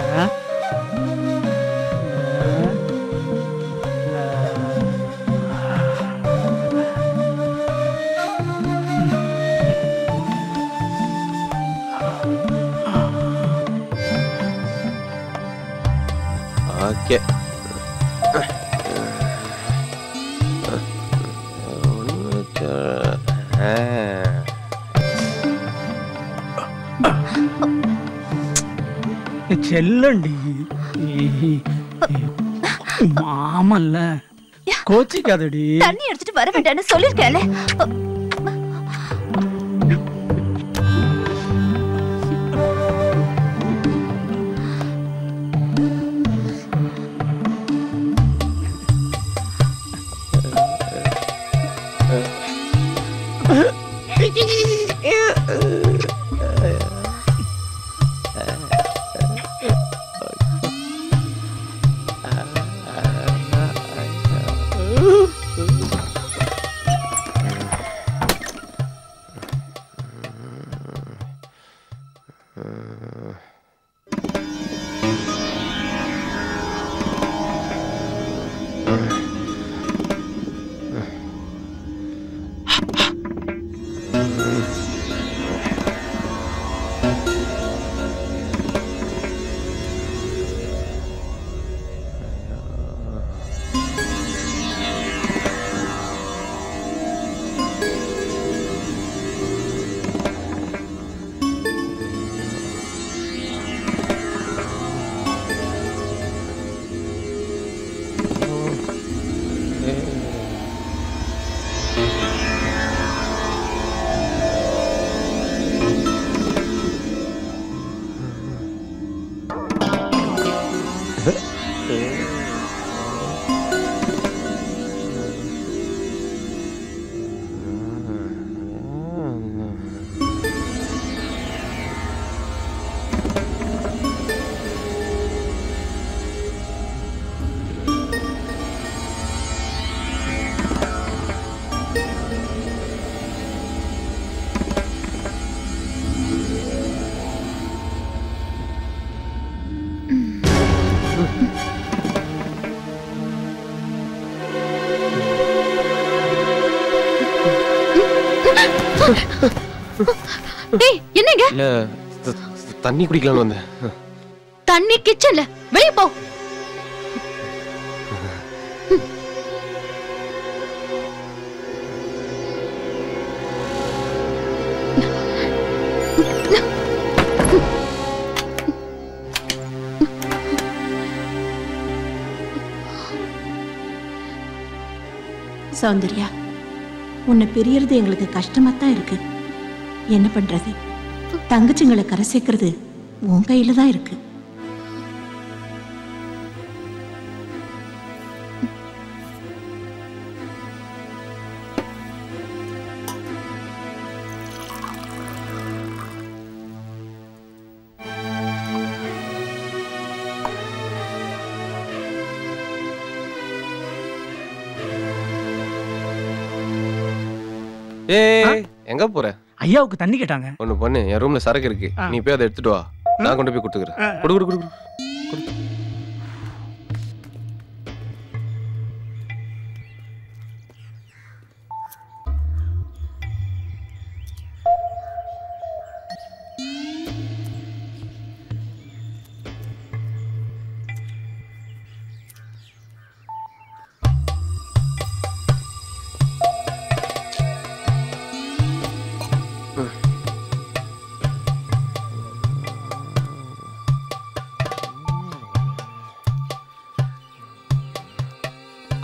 ஓகே, செல்லண்டி மாமல்ல கோச்சிக்காதடி. தண்ணி எடுத்துட்டு வர வேண்டாம்னு சொல்லிருக்கேன்ல. டேய் என்னங்க? இல்ல தண்ணி குடிக்கலாம்னு வந்தேன். தண்ணி கிச்சன்ல, வெளிய போ. சௌந்தர்யா, உன்னை பிரியறது எங்களுக்கு கஷ்டமா தான் இருக்கு. என்ன பண்றது? தங்கச்சிங்களை கரை சேர்க்கறது உன் கையில தான் இருக்கு. ஏய் எங்க போற? ஐயாவுக்கு தண்ணி கேட்டாங்க. ஒண்ணு பண்ணு, என் ரூம்ல சரக்கு இருக்கு, நீ போய் அதை எடுத்துட்டு வா, நான் கொண்டு போய் கொடுத்துக்கிறேன். குடு குடு குடு குடு.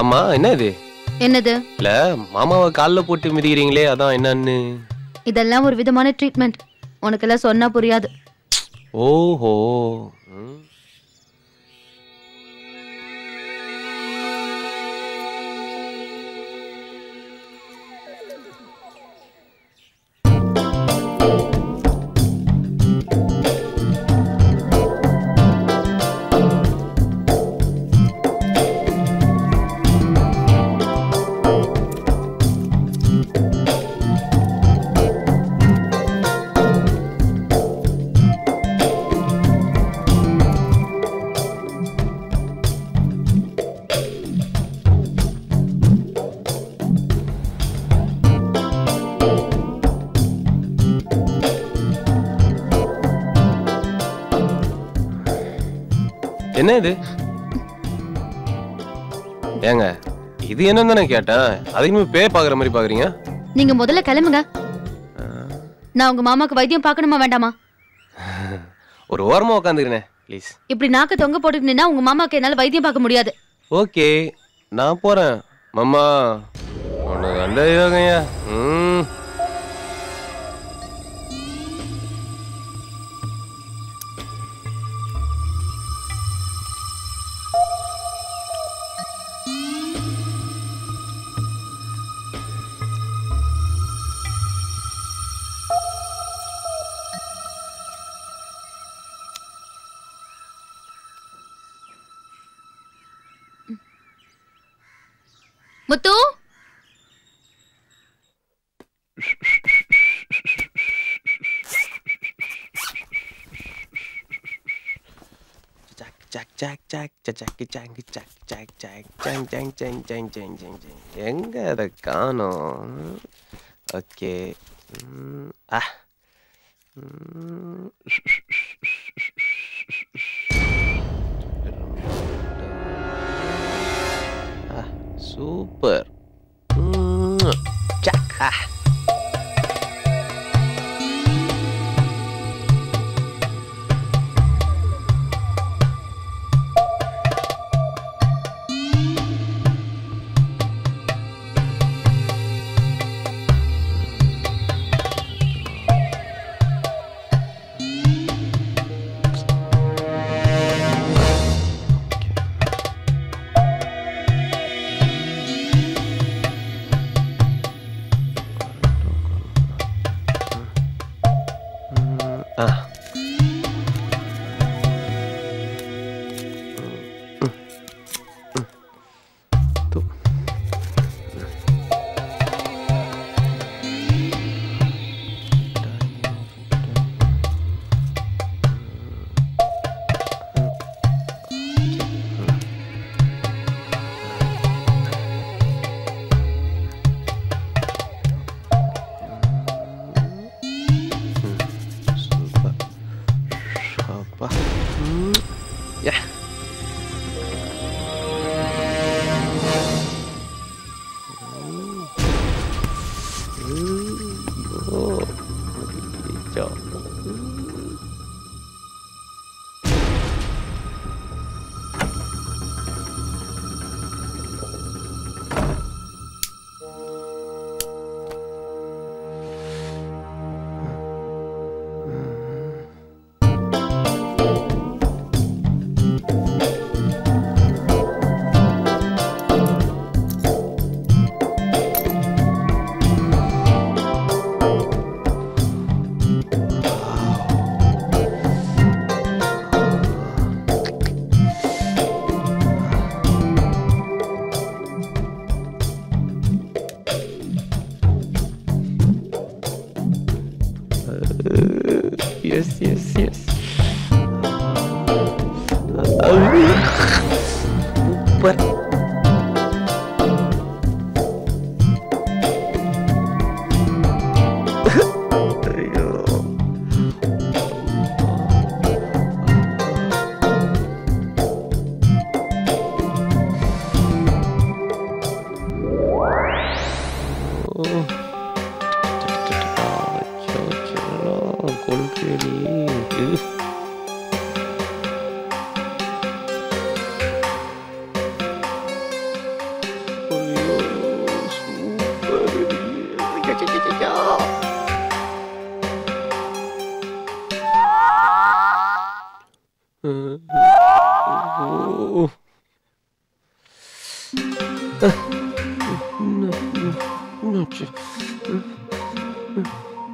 அம்மா என்ன இது? என்னது? இல்ல மாமாவை கால்ல போட்டு மிதிக்கிறீங்களே, அதான் என்னன்னு. இதெல்லாம் ஒரு விதமான ட்ரீட்மெண்ட். உனக்கெல்லாம் சொன்னா புரியாது. ஓஹோ. என்ன இது? ஏங்க இது என்னன்னு நான் கேட்டேன், அதுக்குமே பேர் பாக்குற மாதிரி பாக்குறீங்க. நீங்க முதல்ல கிளம்புங்க. நான் உங்க மாமாக்கு வைத்தியம் பார்க்கணுமா வேண்டாமா? ஒரு ஓரமா உட்காந்துக்கிறேன் ப்ளீஸ். இப்படி நாக்க தொங்க போட்டுட்டு நின்னா உங்க மாமாக்கு என்னால வைத்தியம் பார்க்க முடியாது. ஓகே நான் போறேன், மாமா உன்னை கண்ட யோகையா. முத்து எங்க அதை காணோம். Okay. Super.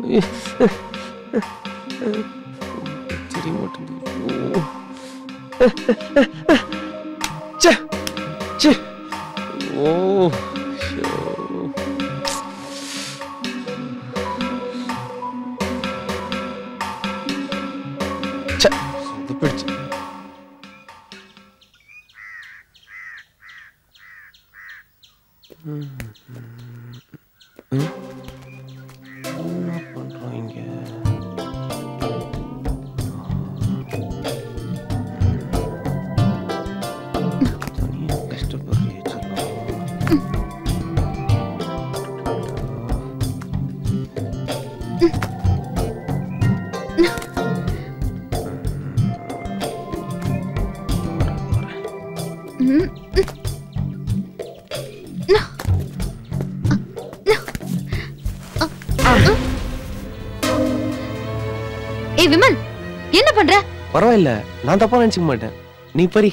Yes. Super. No. ஏய் விமல், என்ன பண்ற? பரவாயில்ல, நான் தப்பா நினைச்சுக்க மாட்டேன். நீ பரி.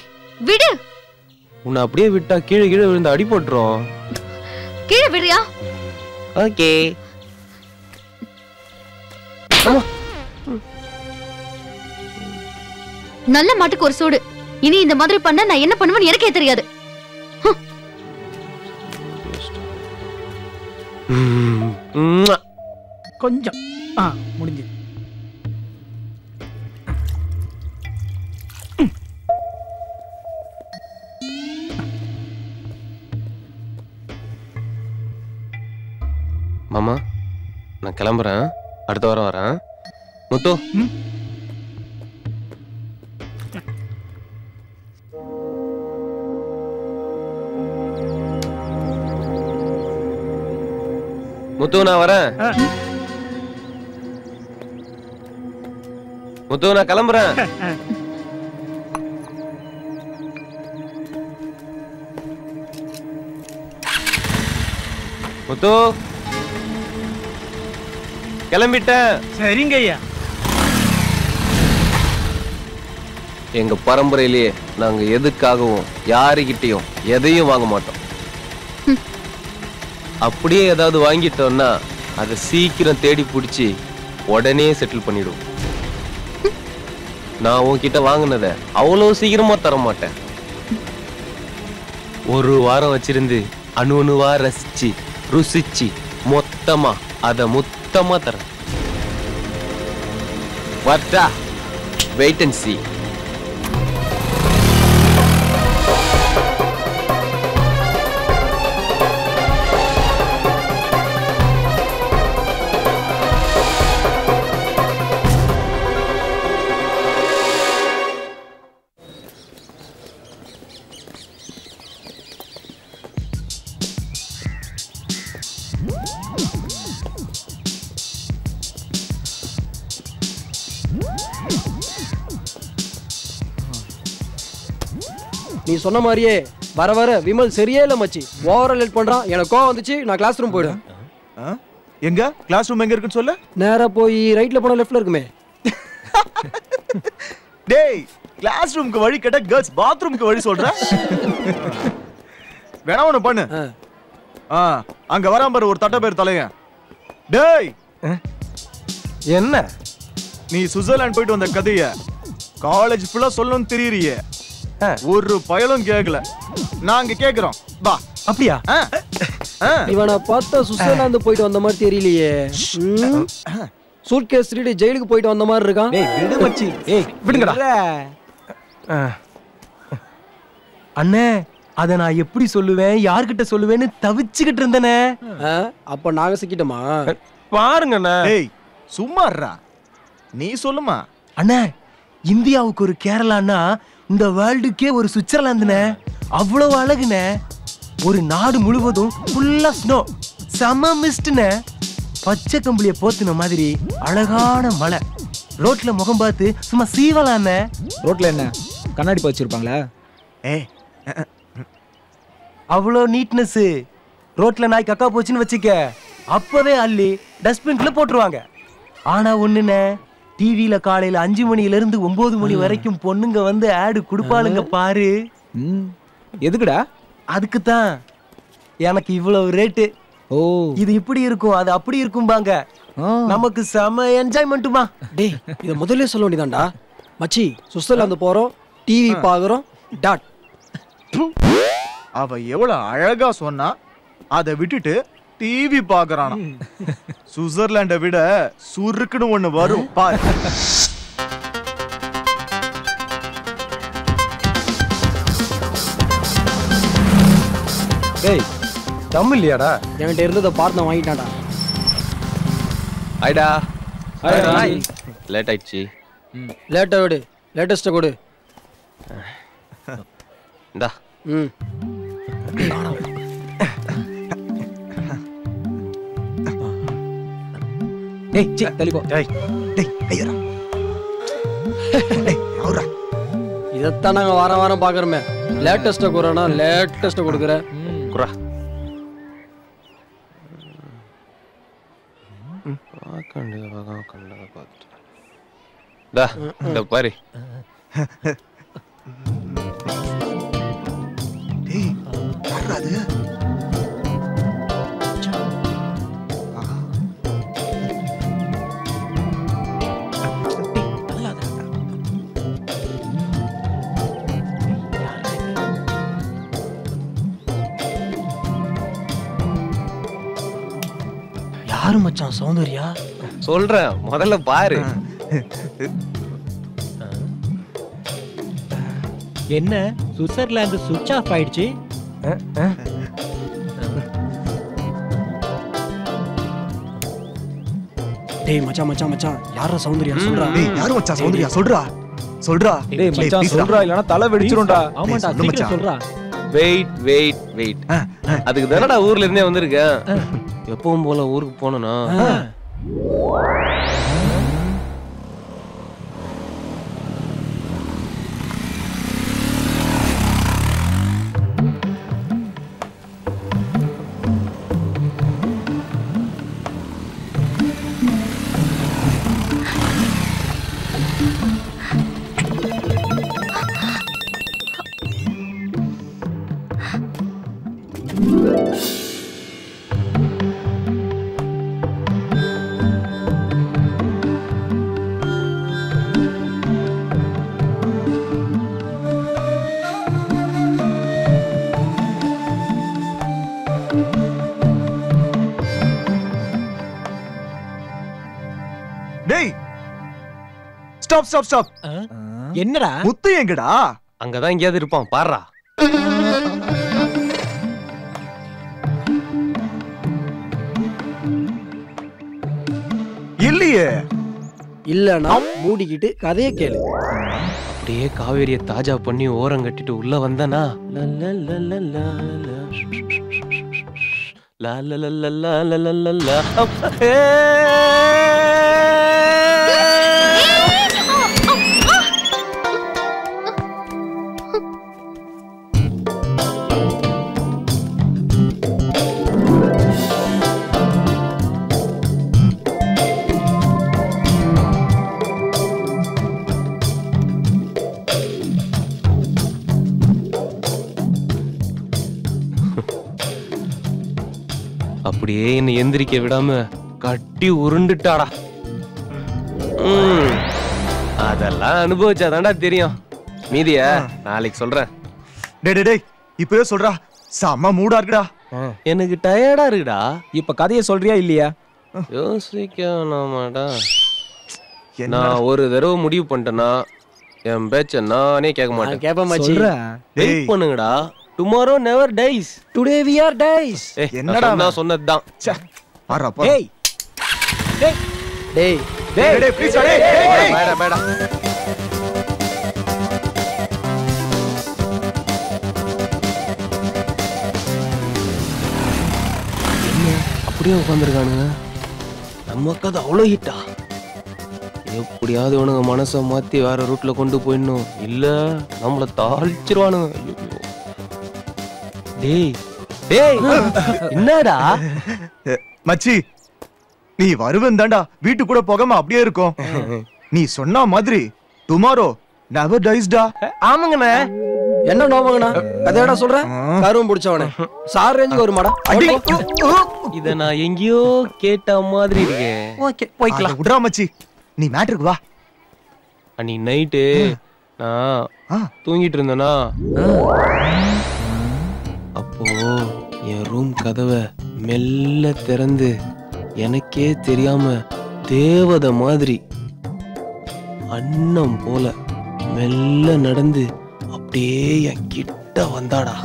விடு. உன்னை அப்படியே விட்டா கீழே கீழே விழுந்து அடி போட்டுரும். கீழே விடுறியா? ஓகே. நல்ல மாட்டுக்கு ஒரு சூடு. இனி இந்த மாதிரி பண்ண நான் என்ன பண்ணுவேன்னு எனக்கே தெரியாது. கொஞ்சம் முடிஞ்சு. மாமா, நான் கிளம்புறேன். அடுத்த வாரம் வரேன். முத்து, முத்து நான் வரேன். முத்து நான் கிளம்புறேன். முத்து கிளம்பிட்டேன். சரிங்க ஐயா. எங்க பரம்பரையிலேயே நாங்க எதுக்காகவும் யாருகிட்டையும் எதையும் வாங்க மாட்டோம். அப்படியே ஏதாவது வாங்கிட்டோம்னா அதை சீக்கிரம் தேடி பிடிச்சி உடனே செட்டில் பண்ணிடுவோம். நான் உன்கிட்ட வாங்கினத அவ்வளவு சீக்கிரமா தர மாட்டேன். ஒரு வாரம் வச்சிருந்து அணு அணுவா ரசிச்சு ருசிச்சு மொத்தமா அத மொத்தமா தரேன். வாட்டா, வெயிட் அண்ட் see. நீ சொன்ன மாதிரியே வர வர விமல் சரியே இல்ல மச்சி. ஓவரா லேட் பண்றான். எனக்கு கோவம் வந்துச்சு. நான் கிளாஸ் ரூம் போயிடுவேன். எங்க கிளாஸ் ரூம் எங்க இருக்குன்னு சொல்ல? நேரா போய் ரைட்ல போனா லெஃப்ட்ல இருக்குமே. டேய், கிளாஸ் ரூமுக்கு வழி கேட்டா கேர்ள்ஸ் பாத்ரூமுக்கு வழி சொல்ற? வேணா ஒண்ணு பண்ணு. அங்க வராம பாரு ஒரு தட்ட பேர் தலைய. டேய், என்ன நீ சுவிட்சர்லாந்து போயிட்டு வந்த கதைய காலேஜ் ஃபுல்லா சொல்லணும்னு தெரியறியே. ஒரு பயலும் கேட்கல. நாங்க கேக்குறோம். வா. அப்படியா? இவனை பார்த்தா சுவிட்சர்லாந்து போயிட்டு வந்த மாதிரி தெரியலையே. சூட்கேஸ் திருடி ஜெயிலுக்கு போயிட்டு வந்த மாதிரி இருக்கான். ஏய் விடு மச்சி. ஏய் விடுங்கடா. அண்ணே, அத நான் எப்படி சொல்லுவேன், யார்கிட்ட சொல்லுவேன்னு தவிச்சுக்கிட்டு இருந்தனே. அப்ப நாங்க சிக்கிட்டோமா? பாருங்கண்ணே. ஏய் சும்மா இருடா. நீ சொல்லுமா. அண்ணே, இந்தியாவுக்கு ஒரு கேரளான்னா இந்த வேர்ல்டுக்கே ஒரு சுவிட்சர்லாந்துனே. அவ்வளவு அழகுனே. ஒரு நாடு முழுவதும் ஃபுல்லா ஸ்னோ, செம மிஸ்ட்னே. பச்சை கம்பளிய போத்துன மாதிரி அழகான மலை. ரோட்ல முகம் பார்த்து சும்மா சீவலானே. ரோட்ல என்ன கண்ணாடி வச்சிருப்பாங்களா? அவ்வளோ நீட்னஸ். ரோட்ல நாய் கக்கா போச்சுன்னு வச்சுக்க, அப்பவே அள்ளி டஸ்ட்பின்ல போட்டுருவாங்க. ஆனா ஒண்ணுனே, டிவில காலையில 5 மணில இருந்து 9 மணி வரைக்கும் பொண்ணுங்க வந்து ஆடு குடுப்பாளுங்க பாரு. எதுக்குடா? அதுக்குதான் எனக்கு இவ்வளவு ரேட்டு. ஓ, இது இப்படி இருக்கும், அது அப்படி இருக்கும்பாங்க. நமக்கு செம என்ஜாய்மெண்ட்டுமா. டேய், இத முதல்ல சொல்ல வேண்டியதான்டா. மச்சி, சுவிட்சர்லாந்து போறோம், டிவி பாக்குறோம், டாட். அவ எவ்வளவு அழகா சொன்னா, அதை விட்டுட்டு டிவி பாக்குறானா. சுவிட்சர்லாண்டை விட சுருக்குன்னு ஒண்ணு வரும் பாரு. டேய், தம் இல்லையாடா? என்கிட்ட இருந்ததை பார்த்து நான் வாங்கிட்டான்டா. ஐடா லேட் ஆயிடுச்சு. லேட்டா விடு, லேட்டஸ்ட கொடு. இந்தா. டேய் சி தள்ளிப்போ. டேய் டேய் ஐயரா. டேய் அவரா. இதத்தான் நாங்க வாரம் வாரம் பாக்குறோமே. லேட்டஸ்ட குறனா லேட்டஸ்ட கொடுக்குற. குறா. இந்த பாரு. டேய் யாரா அது? யாரு மச்சான் சௌந்தர்யா? சொல்றேன் முதல்ல பாரு. என்ன சுவிட்சர்லாந்து சுவிட்ச் ஆஃப் ஆயிடுச்சு? டேய் மச்சான் மச்சான் மச்சான் யாரா சௌந்தர்யா சொல்றா? டேய் யாரு மச்சான் சௌந்தர்யா சொல்றா சொல்றா. டேய் மச்சான் சொல்றா இல்லனா தலை வெடிச்சிரும்டா. ஆமாடா சீக்கிரம் சொல்றா. Wait wait wait. அதுக்கு தானடா ஊர்ல இருந்தே வந்திருக்கேன். எப்பவும் போல ஊருக்கு போனனா டேய் ஸ்டாப் ஸ்டாப் ஸ்டாப். என்னடா முத்து எங்கடா? அங்கதான் எங்கேயாவது இருப்பான் பாருடா. இல்லையே. இல்லனா மூடிக்கிட்டு கதையை கேளு. அப்படியே காவேரியை தாஜா பண்ணி ஓரம் கட்டிட்டு உள்ள வந்தனா அப்படியே என்னை எந்திரிக்க விடாம கட்டி உருண்டுட்டாடா. அதெல்லாம் அனுபவிச்சாதான்டா தெரியும். மீதிய நாளைக்கு சொல்றேன். டேய் டேய் இப்பவே சொல்றா. செம்ம மூடா இருக்குடா. எனக்கு டயர்டா இருக்குடா. இப்ப கதையை சொல்றியா இல்லையா? யோசிக்கணுமாடா. நான் ஒரு தடவை முடிவு பண்ணிட்டேன்னா என் பேச்ச நானே கேட்க மாட்டேன். கேப்ப மச்சி. வெயிட் பண்ணுங்கடா. Tomorrow never dies. Today we are dies. என்னடா நான் சொன்னதுதான். ச்சே ஆறா பா. டேய் டேய் டேய் டேய் டேய் ப்ளீஸ் டேய் டேய் பேடா பேடா. அப்படியே உட்காந்துருக்கானுங்க. நம்ம கதை அவ்வளோ ஹிட்டா? எப்படியாவது உனக்கு மனசை மாத்தி வேற ரூட்ல கொண்டு போயிடணும். இல்ல நம்மள தாழ்ச்சிருவானுங்க. டேய் டேய் என்னடா மச்சி நீ வருவன் தாண்டா. வீட்டு கூட போகாம அப்படியே இருக்கும். நீ சொன்ன மாதிரி டுமாரோ நெவர் டைஸ்டா. ஆமாங்கண்ணே. என்ன நோமங்கண்ணா கதையடா சொல்ற? கருவம் பிடிச்சவனே சார் ரேஞ்சுக்கு வருமாடா. இத நான் எங்கேயோ கேட்ட மாதிரி இருக்கே. ஓகே போய்க்கலாம். விடுறா மச்சி நீ மேட்ருக்கு வா. அன்னைக்கு நைட்டு நான் தூங்கிட்டு இருந்தேனா அப்போ என் ரூம் கதவை மெல்ல திறந்து எனக்கே தெரியாம தேவதை மாதிரி அன்னம் போல மெல்ல நடந்து அப்படியே என் கிட்ட வந்தாடா.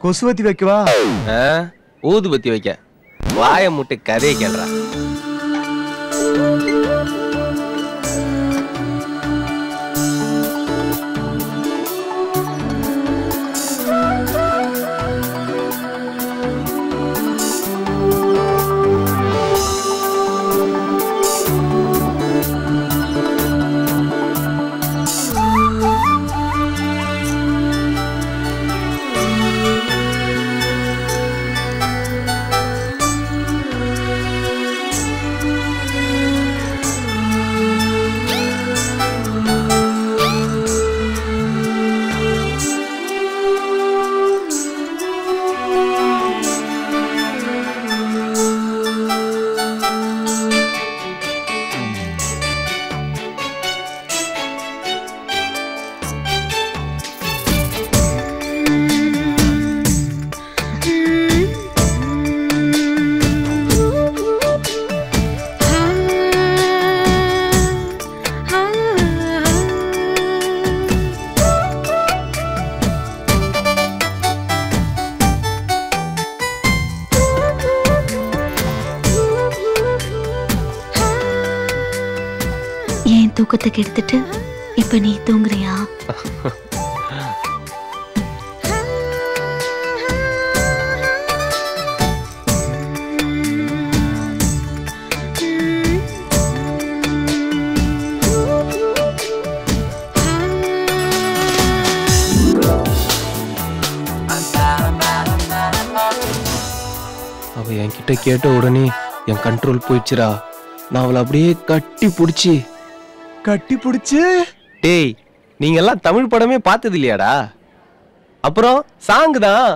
கொசுவத்தி வைக்கவா? ஊதுபத்தி வைக்க. வாய முட்டு கதையை கேள்றா. தூக்கத்துக்கு எடுத்துட்டு இப்ப நீ தூங்குறியா? அவ என்கிட்ட கேட்ட உடனே என் கண்ட்ரோல் போயிடுச்சுடா. நான் அவளை அப்படியே கட்டி புடிச்சு டேய், நீங்க எல்லாம் தமிழ் படமே பார்த்தது இல்லையாடா? அப்புறம் சாங் தான்.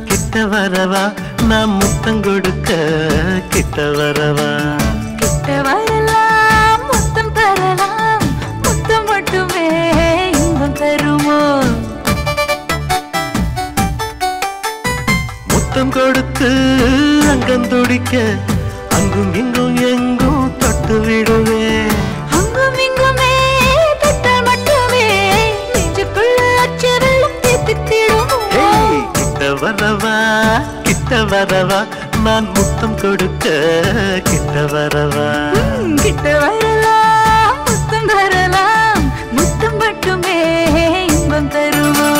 கிட்ட வரவா நான் முத்தம் கொடுக்க கிட்ட வரவா கிட்ட வரலாம் முத்தம் தரலாம் முத்தம் மட்டுமே இன்பம் தருமோ முத்தம் கொடுத்து அங்கம் துடிக்க அங்கும் இங்கும் எங்கும் தொட்டு விடுவேன் அங்கும் இங்குமே தொட்டால் மட்டுமே நெஞ்சுக்குள்ள அச்சரம் தித்தித்திடுமோ கிட்ட வரவா நான் முத்தம் கொடுக்க கிட்ட வரவா கிட்ட வரலாம் முத்தம் தரலாம் முத்தம் மட்டுமே இன்பம் தருமோ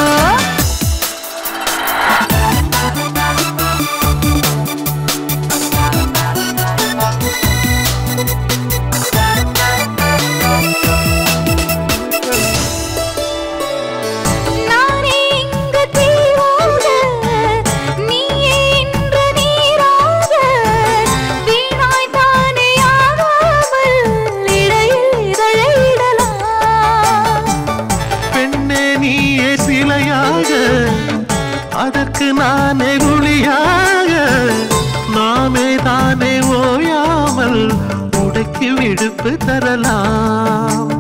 அதற்கு நானே குழியாக நாமே தானே ஓயாமல் உடைக்கு விடுப்பு தரலாம்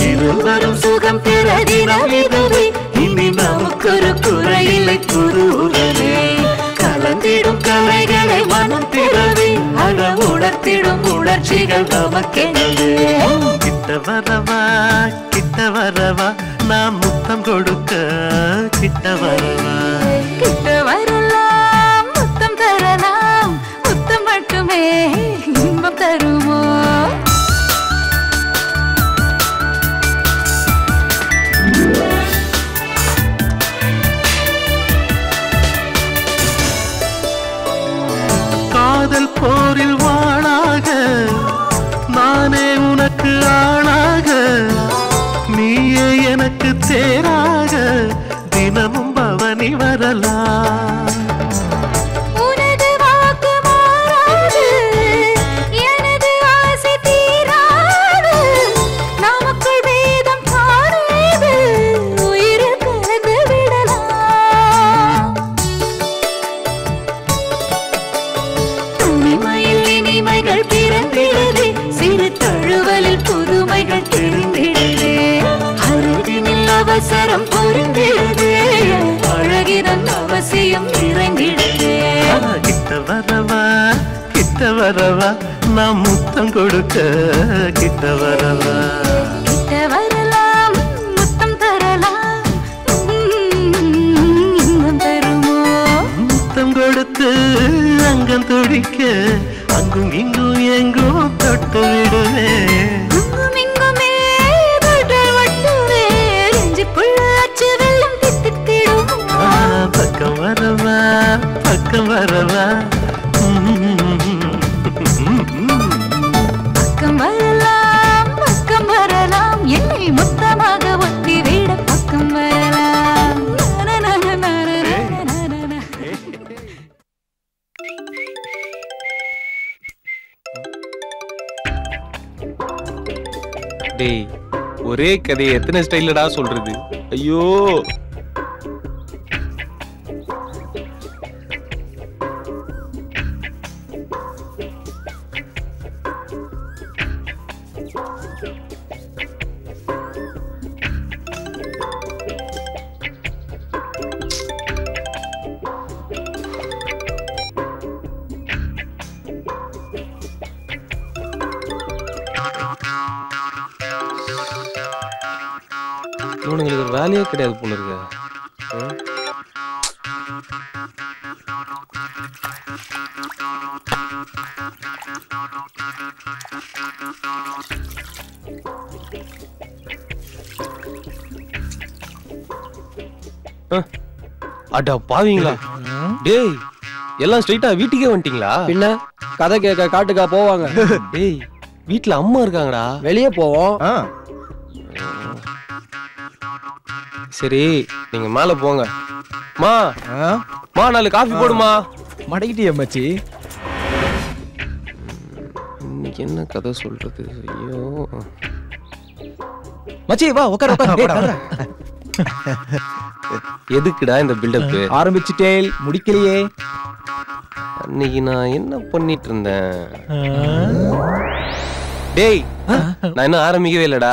இருவரும் சுகம் பிறதினம் இதுவே இனி நமக்கொரு குறையில்லை குருவரே கலந்திடும் கலைகளை மனம் திறவே அழ உணர்த்திடும் உணர்ச்சிகள் நமக்கெனவே கிட்ட வரவா நான் முத்தம் கொடுக்க கிட்ட வரவா கிட்ட வரலாம் முத்தம் தரலாம் முத்தம் மட்டுமே இன்பம் தருமோ காதல் போரில் வாழாக நானே உனக்கு ஆளாக நீயே எனக்கு தேராக தினமும் பவனி வரலாம் உனது வாக்கு மாறாது எனது ஆசை தீராது நமக்குள் வேதம் காணேது உயிரில் கலந்து விடலாம் தனிமையில் இனிமைகள் பிறந்திடுதே சிறு தழுவலில் புதுமைகள் தெரிந்திடுதே அருகினில் அவசரம் புரிந்திடுதே அழகிதன் அவசியம் நிறைந்திடுதே கிட்ட வரவா நான் முத்தம் கொடுக்க கிட்ட வரவா கிட்ட வரலாம் முத்தம் தரலாம் இன்பம் தருமோ முத்தம் கொடுத்து அங்கம் துடிக்க அங்கும் இங்கும் எங்கும் தொட்டு விடுவேன் அங்கும் இங்குமே தொட்டால் மட்டுமே நெஞ்சுக்குள்ள அச்சு வெள்ளம் தித்தித்திடுமோ பக்கம் வரவா பக்கம் வரவா பக்கம் வரலாம் என்னை மொத்தமாக ஒட்டி விட பக்கம் வரலாம் டேய், ஒரே கதையை எத்தனை ஸ்டைலடா சொல்றது? ஐயோ இவனுங்களுக்கு ஒரு வேலையே கிடையாது போல இருக்கு. அடா பாவீங்களா டேய், எல்லாம் ஸ்ட்ரைட்டா வீட்டுக்கே வந்துட்டீங்களா? பின்ன கதை கேட்க காட்டுக்கா போவாங்க? டேய், வீட்டுல அம்மா இருக்காங்கடா. வெளியே போவோம். சரி, நீங்க மேல போங்க. மா மா 4 காஃபி போடுமா. மடக்கிட்டியா மச்சி? இன்னைக்கு என்ன கதை சொல்றது? ஐயோ மச்சி வா உட்கார உட்கார. எதுக்குடா இந்த பில்டப்? ஆரம்பிச்சிட்டேல் முடிக்கலையே. அன்னைக்கு நான் என்ன பண்ணிட்டு இருந்தேன்? டேய், நான் என்ன ஆரம்பிக்கவே இல்லடா.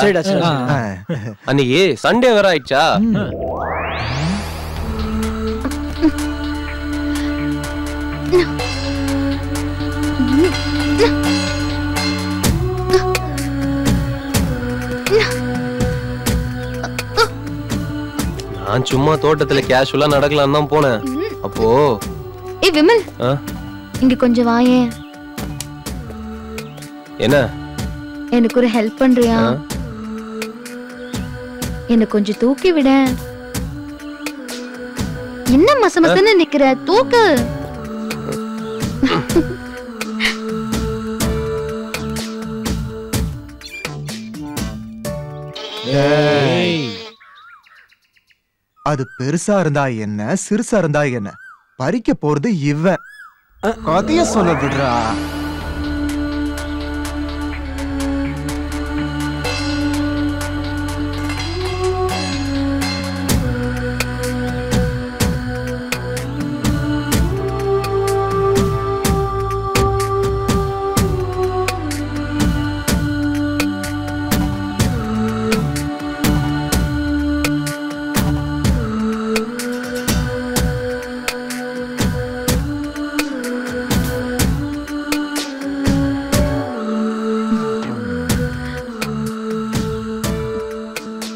அன்னைக்கு சண்டே வேற ஆயிடுச்சா? நான் சும்மா தோட்டத்துல கேஷுவலா நடக்கலாம் தான் போனேன். அப்போ ஏய் விமல், இங்க கொஞ்சம் வாயேன். என்ன? எனக்கு ஒரு ஹெல்ப் பண்றியா? என்ன கொஞ்சம் தூக்கி விட. என்ன மசமசன்னு நிக்கிற? தூக்கு. அது பெருசா இருந்தா என்ன, சிறுசா இருந்தா என்ன, பறிக்க போறது இவன். கதைய சொல்ல விடுறா.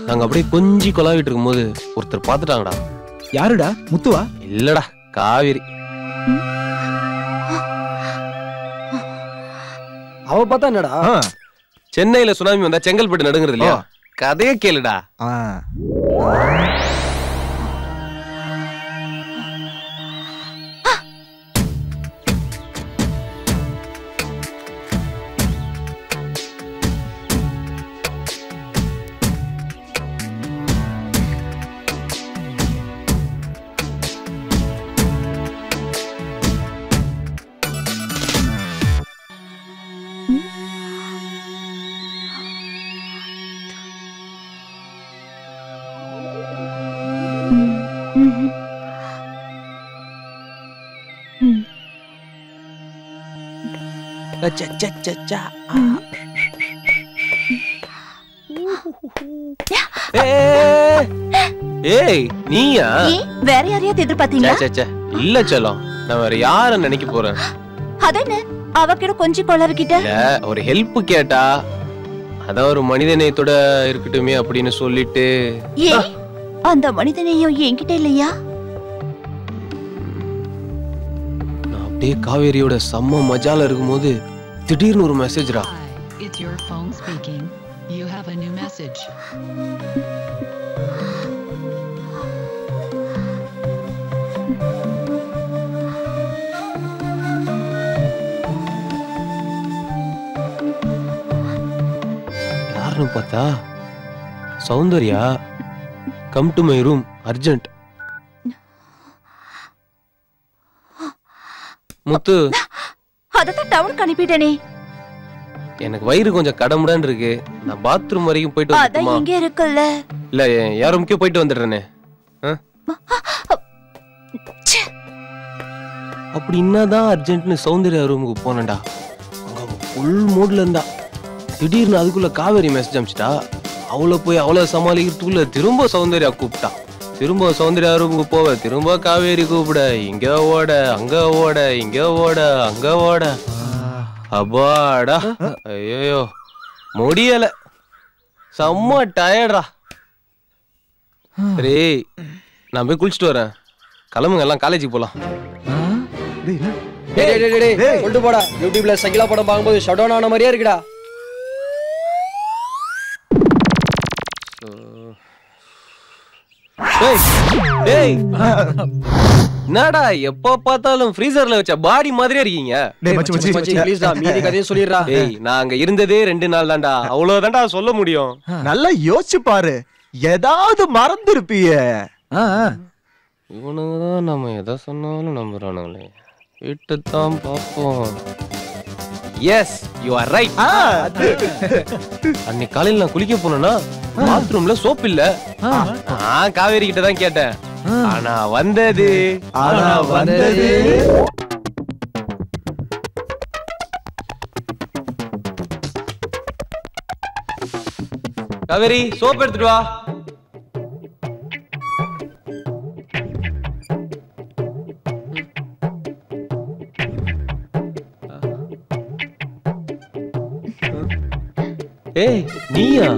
நாங்க அப்படியே கொஞ்சி கொலாவிட்டு இருக்கும்போது ஒருத்தர் பாத்துட்டாங்கடா. யாருடா? முத்துவா? இல்லடா, காவேரி. அவ பார்த்தா என்னடா? சென்னையில சுனாமி வந்தா செங்கல்பட்டு நடுங்கிறது இல்லையா? கதையே கேளுடா. ஏய், நீயா? வேற யாரையாவது எதிர்பார்த்தீங்களா? இல்ல செல்லம், நான் வேற யார நினைக்க போறேன். அதென்ன அவகிட்ட கொஞ்சம் கொளறிக்கிட்ட? ஒரு ஹெல்ப் கேட்டா, அதான் ஒரு மனிதநேயத்தோட இருக்கட்டுமே அப்படின்னு சொல்லிட்டு. ஏன் அந்த மனிதநேயம் என்கிட்ட இல்லையா? நான் அப்படியே காவேரியோட செம்ம மஜால இருக்கும்போது திடீர்னு ஒரு மெசேஜ்ரா. It's your phone speaking. You have a new message. யாருன்னு பார்த்தா Soundarya. Come to my room urgent. Muthu, அதத்தான் டவுனுக்கு அனுப்பிட்டேனே. எனக்கு வயிறு கொஞ்சம் கடமுடான்னு இருக்கு. நான் பாத்ரூம் வரைக்கும் போயிட்டு அதான் இங்க இருக்குல்ல. இல்ல, யார் ரூமுக்கே போயிட்டு வந்துடுறேனே. அப்படி என்னதான் அர்ஜென்ட்னு சௌந்தர்யா ரூமுக்கு போனேன்டா. அங்க ஃபுல் மூட்ல இருந்தா. திடீர்னு அதுக்குள்ள காவேரி மெசேஜ் அனுப்பிச்சிட்டா. அவளை போய் அவளை சமாளிக்கிறதுக்குள்ள திரும்ப சௌந்தர்யா கூப்பிட்டா. திரும்ப சௌந்தர்யா ரூமுக்கு போவ, திரும்ப காவேரி கூப்பிட, இங்க ஓட அங்க ஓட, இங்க ஓட அங்க ஓட. அப்பாடா, ஐயோ முடியல, செம்ம டயர்டா. சரி நான் போய் குளிச்சுட்டு வரேன். கிளம்புங்க எல்லாம் காலேஜுக்கு போலாம். கொண்டு போடா. யூடியூப்ல சகிலா படம் பார்க்கும்போது ஷட் டவுன் ஆன மாதிரியே இருக்குடா. என்னடா எப்ப பார்த்தாலும் ஃப்ரீசர்ல வச்ச பாடி மாதிரியே இருக்கீங்க. டேய் நான் அங்க இருந்ததே 2 நாள் தான்டா, அவ்வளவுதான்டா சொல்ல முடியும். நல்லா யோசிச்சு பாரு, ஏதாவது மறந்துருப்பியே. இவனுங்க தான் நம்ம எதை சொன்னாலும் நம்புறானுங்களே. வீட்டுத்தான் பார்ப்போம். Yes you are right. அன்னைக்கு காலையில் நான் குளிக்க போனேன்னா பாத்ரூம்ல சோப் இல்ல. காவேரி கிட்ட தான் கேட்டேன். ஆனா வந்தது காவேரி சோப் எடுத்துட்டு வா. ஏய் நீயா?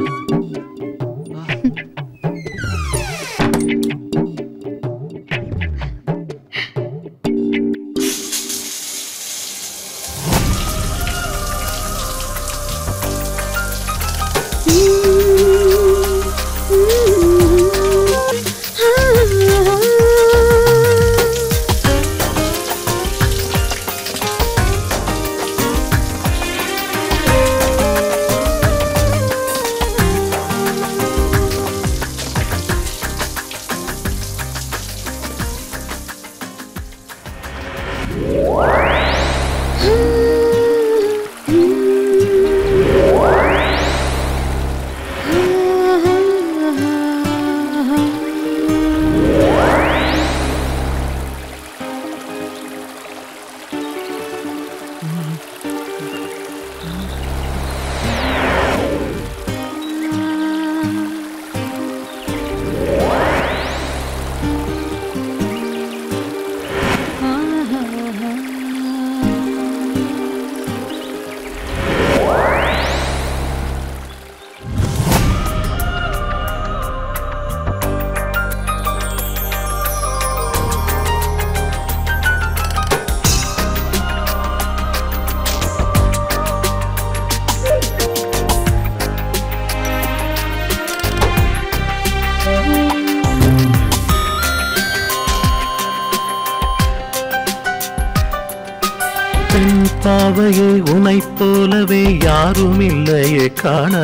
பாவையே உனைப் போலவே யாரும் இல்லையே காண.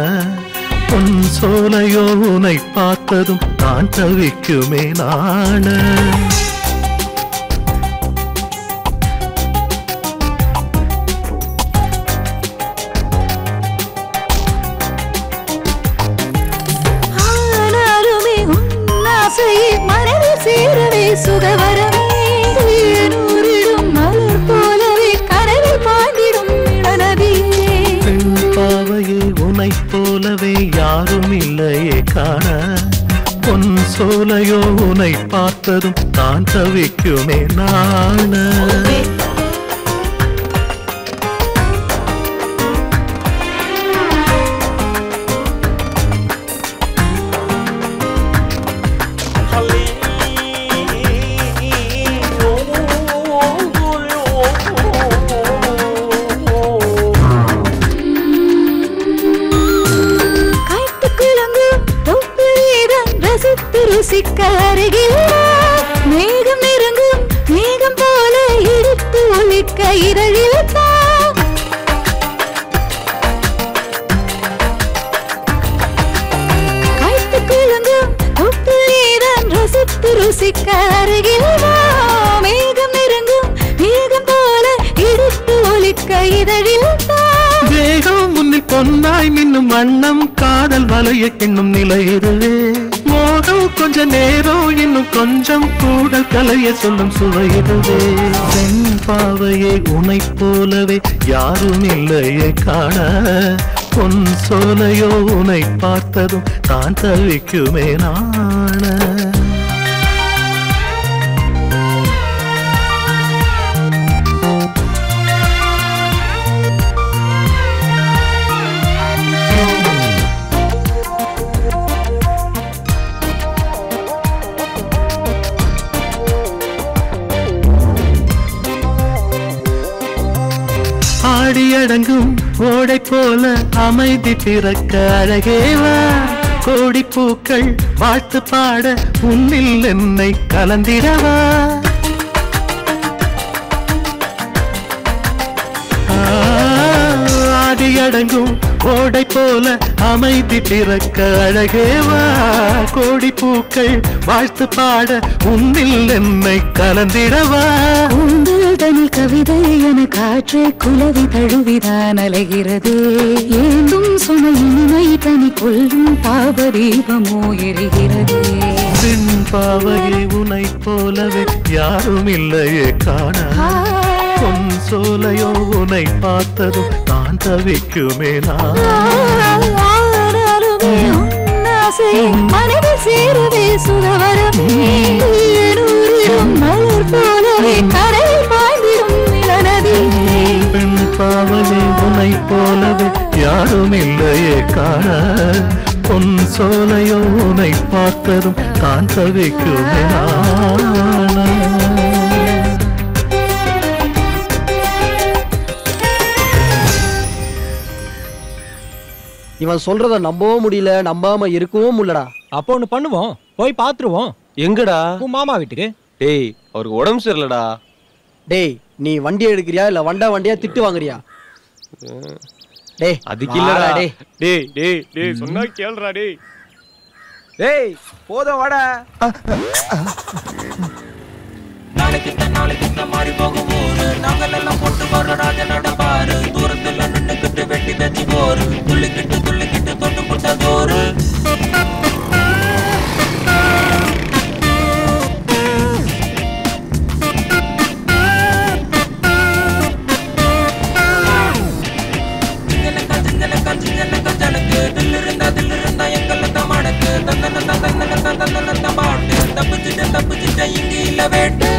உன் சோலையோ உனை பார்த்ததும் நான் தவிக்குமே நாண. ஆனாலுமே உன் ஆசையை மனதில் சேரவே சுகவரமே. தேனூரிடும் மலர் போலவே கனவில் பாய்ந்திடும் இளநதியே. பெண் பாவையே உனைப் போலவே யாரும் இல்லையே காண. உன் சோலையோ உனை பார்த்ததும் நான் தவிக்குமே நாண. ருசிக்க அருகில் மேகம் நெருங்கும், மேகம் போல இழுத்து ஒழிக்க இரழில் கைத்து குழங்கும் தொப்பில்தான் ரசித்து ருசிக்க அருகில் மேகம் நெருங்கும், மேகம் போல இழுத்து ஒழிக்க இதழில் வேகம் முன்னில் பொன்னாய் மின்னும் வண்ணம் காதல் வலைய கிண்ணும் நிலை இதுவே. மோகம் கொஞ்ச நேரம் இன்னும் கொஞ்சம் கூடல் கலைய சொல்லும் சுவை இதுவே. பெண் பாவையை உனைப் போலவே யாரும் இல்லையே காண. பொன் சோலையோ உனை பார்த்ததும் தான் தவிக்குமே நாண ஆடியடங்கும் ஓடை போல அமைதி பிறக்க அழகேவா கோடி பூக்கள் வாழ்த்து பாட உன்னில் என்னை கலந்திடவா ஆடியடங்கும் ஓடை போல அமைதி பிறக்க அழகேவா கோடி பூக்கள் வாழ்த்து பாட உன்னில் என்னை கலந்திடவா உங்கள் தனி கவிதை என காற்று குலவி தழுவிதான் அலைகிறது ஏந்தும் சுமையின்மை தனி கொள்ளும் பாபதீபமோ எரிகிறது பின் பாவையை உனை போலவே யாரும் இல்லையே காண பொன் சோலையோ உனை பார்த்ததும் நான் தவிக்குமே மனதில் சேரவே சுதவரமே மலர் போலவே கரையில் பாய்ந்திடும் நிலநதி பெண் பாவலே உனை போலவே யாரும் இல்லையே காண பொன் சோலையோ உனை பார்த்ததும் தான் தவிக்குமே இவன் சொல்றத நம்பவும் முடியல, நம்பாம இருக்கவும் முடியலடா. அப்போ ஒண்ணு பண்ணுவோம், போய் பாத்துருவோம். எங்கடா? உன் மாமா வீட்டுக்கு. டேய், அவருக்கு உடம்பு சரியில்லடா. டேய், நீ வண்டி எடுக்கிறியா இல்ல வண்டியா திட்டு வாங்குறியா? டேய், அதுக்கு இல்லடா. டேய் டேய் டேய் டேய் சொன்னா கேளுடா டேய். டேய், போதும் வாடா. நாளைக்கு மாறி போகும் ஊரு, நாங்களெல்லாம் போட்டு வர ராஜனோட பாரு, தூரத்துல நின்னுக்கிட்டு வெட்டி தச்சு போரு, துள்ளிக்கிட்டு தொட்டு புட்ட தோறு. ஜனக்கு தில்லு இருந்தா எங்கெல்லாம் தான் மடக்கு, தந்தன பாட்டு, தப்பிச்சுட்ட இங்க இல்ல வேட்டு.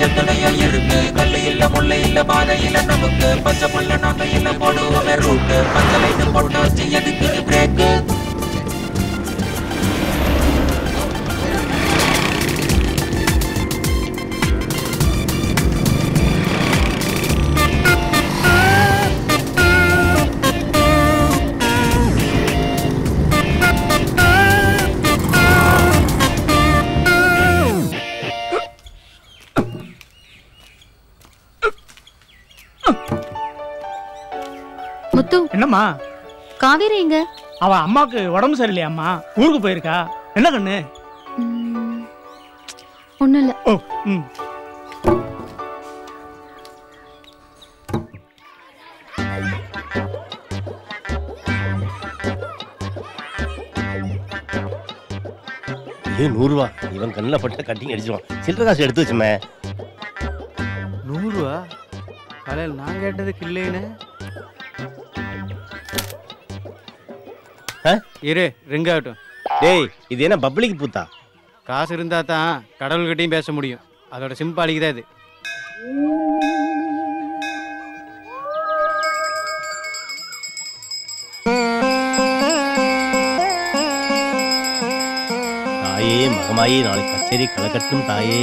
எத்தனையோ இருக்கு, கல்லு இல்ல முல்லை இல்ல பாதை இல்ல நமக்கு, பச்சை புள்ள நாங்க இல்ல போடுவோமே ரூட்டு, பச்சை லைட்டு போட்டு வச்சு எதுக்கு பிரேக்கு. முத்து, என்னம்மா காவேரி எங்க? அவ அம்மாக்கு உடம்பு சரியில்லையாம்மா, ஊருக்கு போயிருக்கா. என்ன கண்ணு? ஒண்ணும் இல்ல. ஓ, ம். ஏன் 100 ரூபா? இவன் கண்ணில் பட்ட கட்டிங் அடிச்சிருவான். சில்லற காசு எடுத்து வச்சுமே. 100 ரூபா? காலையில் நான் கேட்டதுக்கு இல்லைன்னு. இரு, ரிங் ஆகட்டும். டேய், இது என்ன பப்ளிக் பூத்தா? காசு இருந்தா தான் கடவுள்கிட்டையும் பேச முடியும். அதோட சிம்பாலிக்கு தான் இது. தாயே மகமாயே, நாளைக்கு கச்சேரி கலக்கட்டும் தாயே.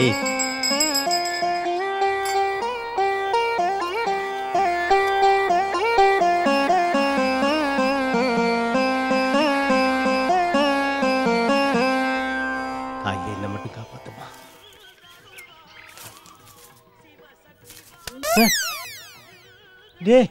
தாயே, என்ன மட்டும் காப்பாத்துமா. டேய்,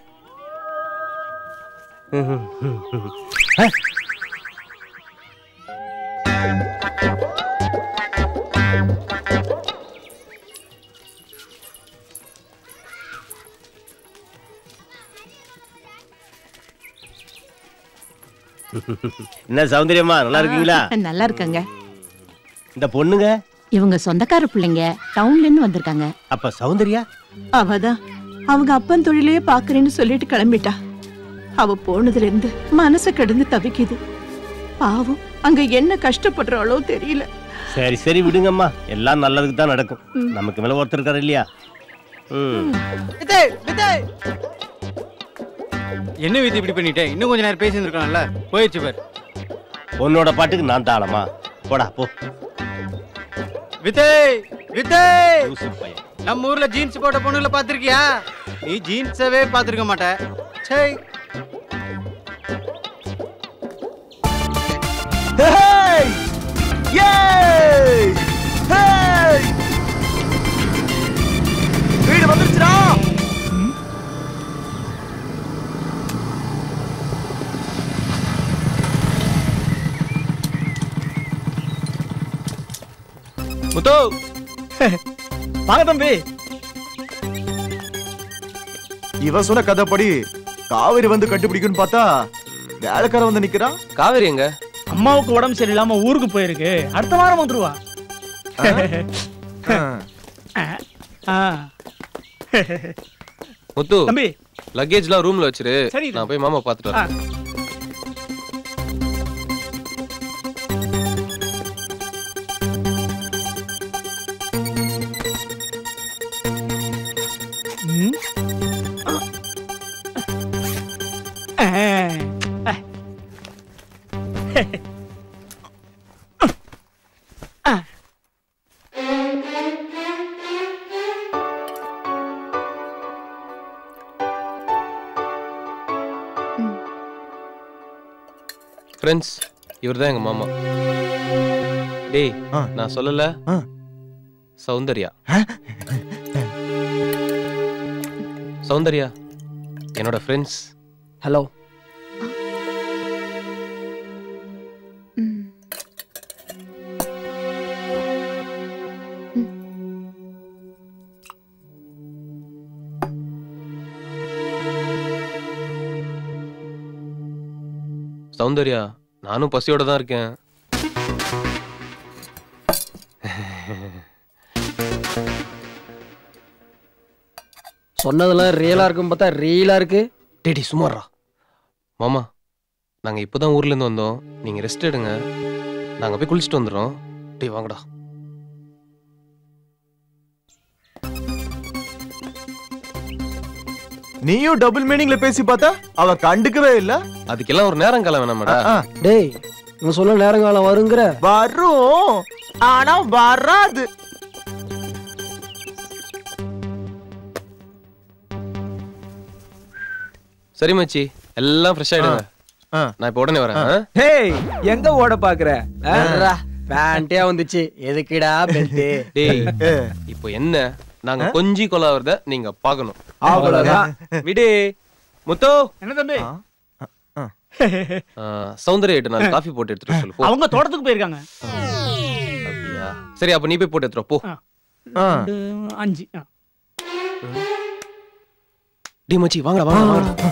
என்ன சௌந்தரியமா நல்லா இருக்கீங்களா? நல்லா இருக்காங்க. இந்த பொண்ணுங்க இவங்க சொந்தக்கார பிள்ளைங்க, டவுன்ல இருந்து வந்திருக்காங்க. அப்ப சௌந்தர்யா அவதான் அவங்க அப்பன் தொழிலே பாக்குறேன்னு சொல்லிட்டு கிளம்பிட்டா. அவ போனதுல இருந்து மனசு கடந்து தவிக்குது. பாவம் அங்க என்ன கஷ்டப்படுறாளோ தெரியல. சரி சரி விடுங்கம்மா, எல்லாம் நல்லதுக்கு தான் நடக்கும். நமக்கு மேல ஒருத்தர் இருக்காரு இல்லையா? என்ன விதி இப்படி பண்ணிட்டேன்? இன்னும் கொஞ்ச நேரம் பேசி இருக்கலாம்ல. போயிடுச்சு பார். உன்னோட பாட்டுக்கு நான் தாளமா? போடா போ. விஜய் விஜய், நம்ம ஊர்ல ஜீன்ஸ் போட்ட பொண்ணுல பாத்திருக்கியா? நீ ஜீன்ஸவே பாத்திருக்க மாட்ட. சை. Hey! Yay! Hey! வீடு வந்துருச்சுடா. முத்து வாங்க தம்பி. இவ சொன்ன கதைப்படி காவேரி வந்து கண்டுபிடிக்குன்னு பார்த்தா வேலைக்கார வந்து நிக்கிறான். காவேரி எங்க? அம்மாவுக்கு உடம்பு சரியில்லாம ஊருக்கு போயிருக்கு. அடுத்த வாரம் வந்துருவா. முத்து தம்பி, லக்கேஜ்லாம் ரூம்ல வச்சிரு. சரி. நான் போய் மாமா பாத்துட்டு வரேன். ஃப்ரெண்ட்ஸ், இவர்தான் எங்க மாமா. டேய், நான் சொல்லல, சௌந்தர்யா. சௌந்தர்யா என்னோட ஃப்ரெண்ட்ஸ். ஹலோ. சௌந்தர்யா, நானும் பசியோட தான் இருக்கேன். சொன்னதெல்லாம் ரியலா இருக்கும் பார்த்தா ரியலா இருக்கு. டேடி சுமாரா. மாமா, நாங்க இப்பதான் ஊர்ல இருந்து வந்தோம். நீங்க ரெஸ்ட் எடுங்க, நாங்க போய் குளிச்சுட்டு வந்துடுறோம். டேய் வாங்கடா. நீயும் டபுள் மீனிங்ல பேசி பார்த்தா அவ கண்டுக்கவே இல்ல. அதுக்கெல்லாம் ஒரு நேரம் காலம் வேணாமடா. டேய், நீ சொல்ல நேரங்காலம் வருங்கிற. வரும், ஆனா வராது. சரி மச்சி, எல்லாம் ஃப்ரெஷ் ஆயிடுங்க. நான் இப்ப உடனே வரேன். டேய், எங்க ஓட பாக்குற? பேண்டே வந்துச்சு, எதுக்குடா பெல்ட்? டேய், இப்போ என்ன, நாங்க கொஞ்சி கொலாவறத நீங்க பார்க்கணும். அவ்வளவுதான். விடு. முத்து. என்ன தம்பி? சௌந்தர்யா நான் காஃபி போட்டு எடுத்துட்டு சொல்லு. அவங்க தோட்டத்துக்கு போயிருக்காங்க. அப்படியா? சரி, அப்ப நீ போய் போட்டு எடுத்துட்டு போ. 5. டேய் மச்சி, வாங்கடா வாங்கடா.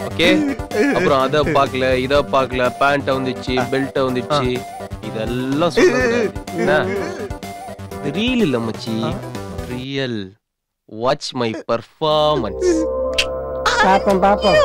ஓகே, அப்புறம் அத பார்க்கல, இத பார்க்கல, பேண்ட் வந்துச்சு, பெல்ட் வந்துச்சு, இதெல்லாம் சொல்றது என்ன? ரீல் இல்ல மச்சி, ரியல். Watch my performance. பாப்போம் பாப்போம்.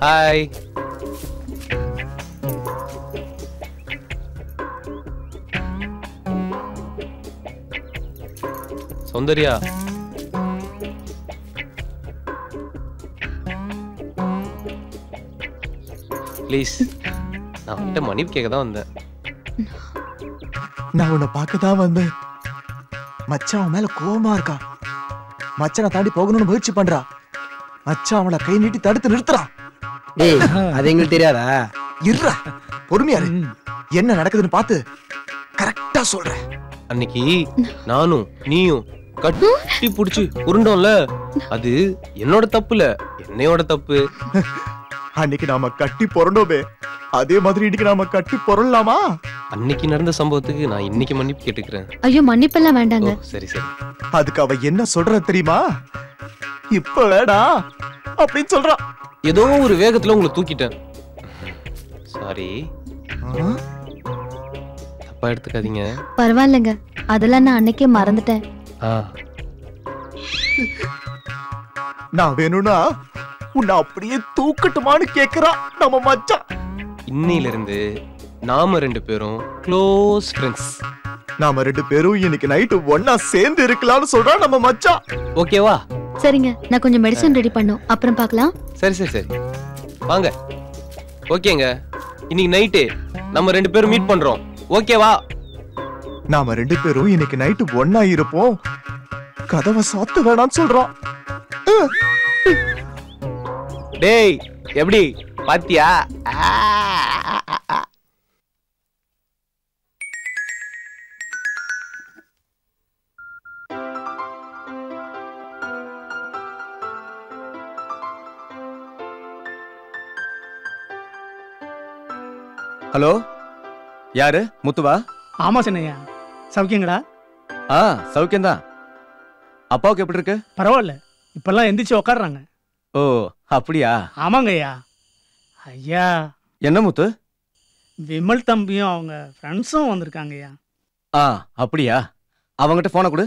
ஹாய். சௌந்தர்யா, ப்ளீஸ், நான் உன்கிட்ட மன்னிப்பு கேட்க தான் வந்தேன். நான் உன்னை பார்க்க தான் வந்தேன். மச்சான் அவன் மேல கோவமா இருக்கா. மச்சானை தாண்டி போகணும்னு முயற்சி பண்றா. மச்சான் அவளை கை நீட்டி தடுத்து நிறுத்துறான். டேய் அது எங்களுக்கு தெரியாதா? இருடா, பொறுமையா இரு. என்ன நடக்குதுன்னு பார்த்து கரெக்டா சொல்றேன். அன்னைக்கு நானும் நீயும் கட்டி புடிச்சு உருண்டோம்ல, அது என்னோட தப்புல, என்னையோட தப்பு. அன்னைக்கு நாம கட்டி பொறண்டோமே, அதே மாதிரி இன்னைக்கு நாம கட்டி பொறலாமா? அன்னைக்கு நடந்த சம்பவத்துக்கு நான் இன்னைக்கு மன்னிப்பு கேட்டுக்கிறேன். ஐயோ மன்னிப்பெல்லாம் வேண்டாங்க. சரி சரி. அதுக்கு அவ என்ன சொல்ற தெரியுமா? இப்ப வேடா அப்படின்னு சொல்றா. ஏதோ ஒரு வேகத்துல உங்களை தூக்கிட்டேன். சாரி, தப்பா எடுத்துக்காதீங்க. பரவாயில்லைங்க, அதெல்லாம் நான் அன்னைக்கே மறந்துட்டேன். நான் வேணும்னா உன்னை அப்படியே தூக்கட்டுமான்னு கேக்குறா நம்ம மச்சான். இன்னையில இருந்து நாம 2 பேரும் க்ளோஸ் ஃப்ரெண்ட்ஸ். நாம 2 பேரும் இன்னைக்கு நைட்டு ஒண்ணா சேர்ந்து இருக்கலாம்னு சொல்றா நம்ம மச்சான். ஓகேவா? சரிங்க, நான் கொஞ்சம் மெடிசன் ரெடி பண்ணும், அப்புறம் பார்க்கலாம். சரி சரி சரி, வாங்க. ஓகேங்க, இன்னைக்கு நைட்டு நம்ம 2 பேரும் மீட் பண்றோம். ஓகேவா? நாம 2 பேரும் இன்னைக்கு நைட்டு ஒண்ணா இருப்போம். கதவை சாத்த வேணாம்னு சொல்றான். டேய் எப்படி பாத்தியா? ஹலோ, யாரு? முத்துவா? ஆமா சின்னையா, சௌக்கியங்களா? சௌக்கியம்தான். அப்பாவுக்கு எப்படி இருக்கு? பரவாயில்ல, இப்பெல்லாம் எந்திரிச்சு உக்காடுறாங்க. ஓ அப்படியா? ஆமாங்க ஐயா. ஐயா என்ன முத்து? விமல் தம்பியும் அவங்க ஃப்ரெண்ட்ஸும் வந்திருக்காங்க ஐயா. அப்படியா? அவங்ககிட்ட போனை கொடு.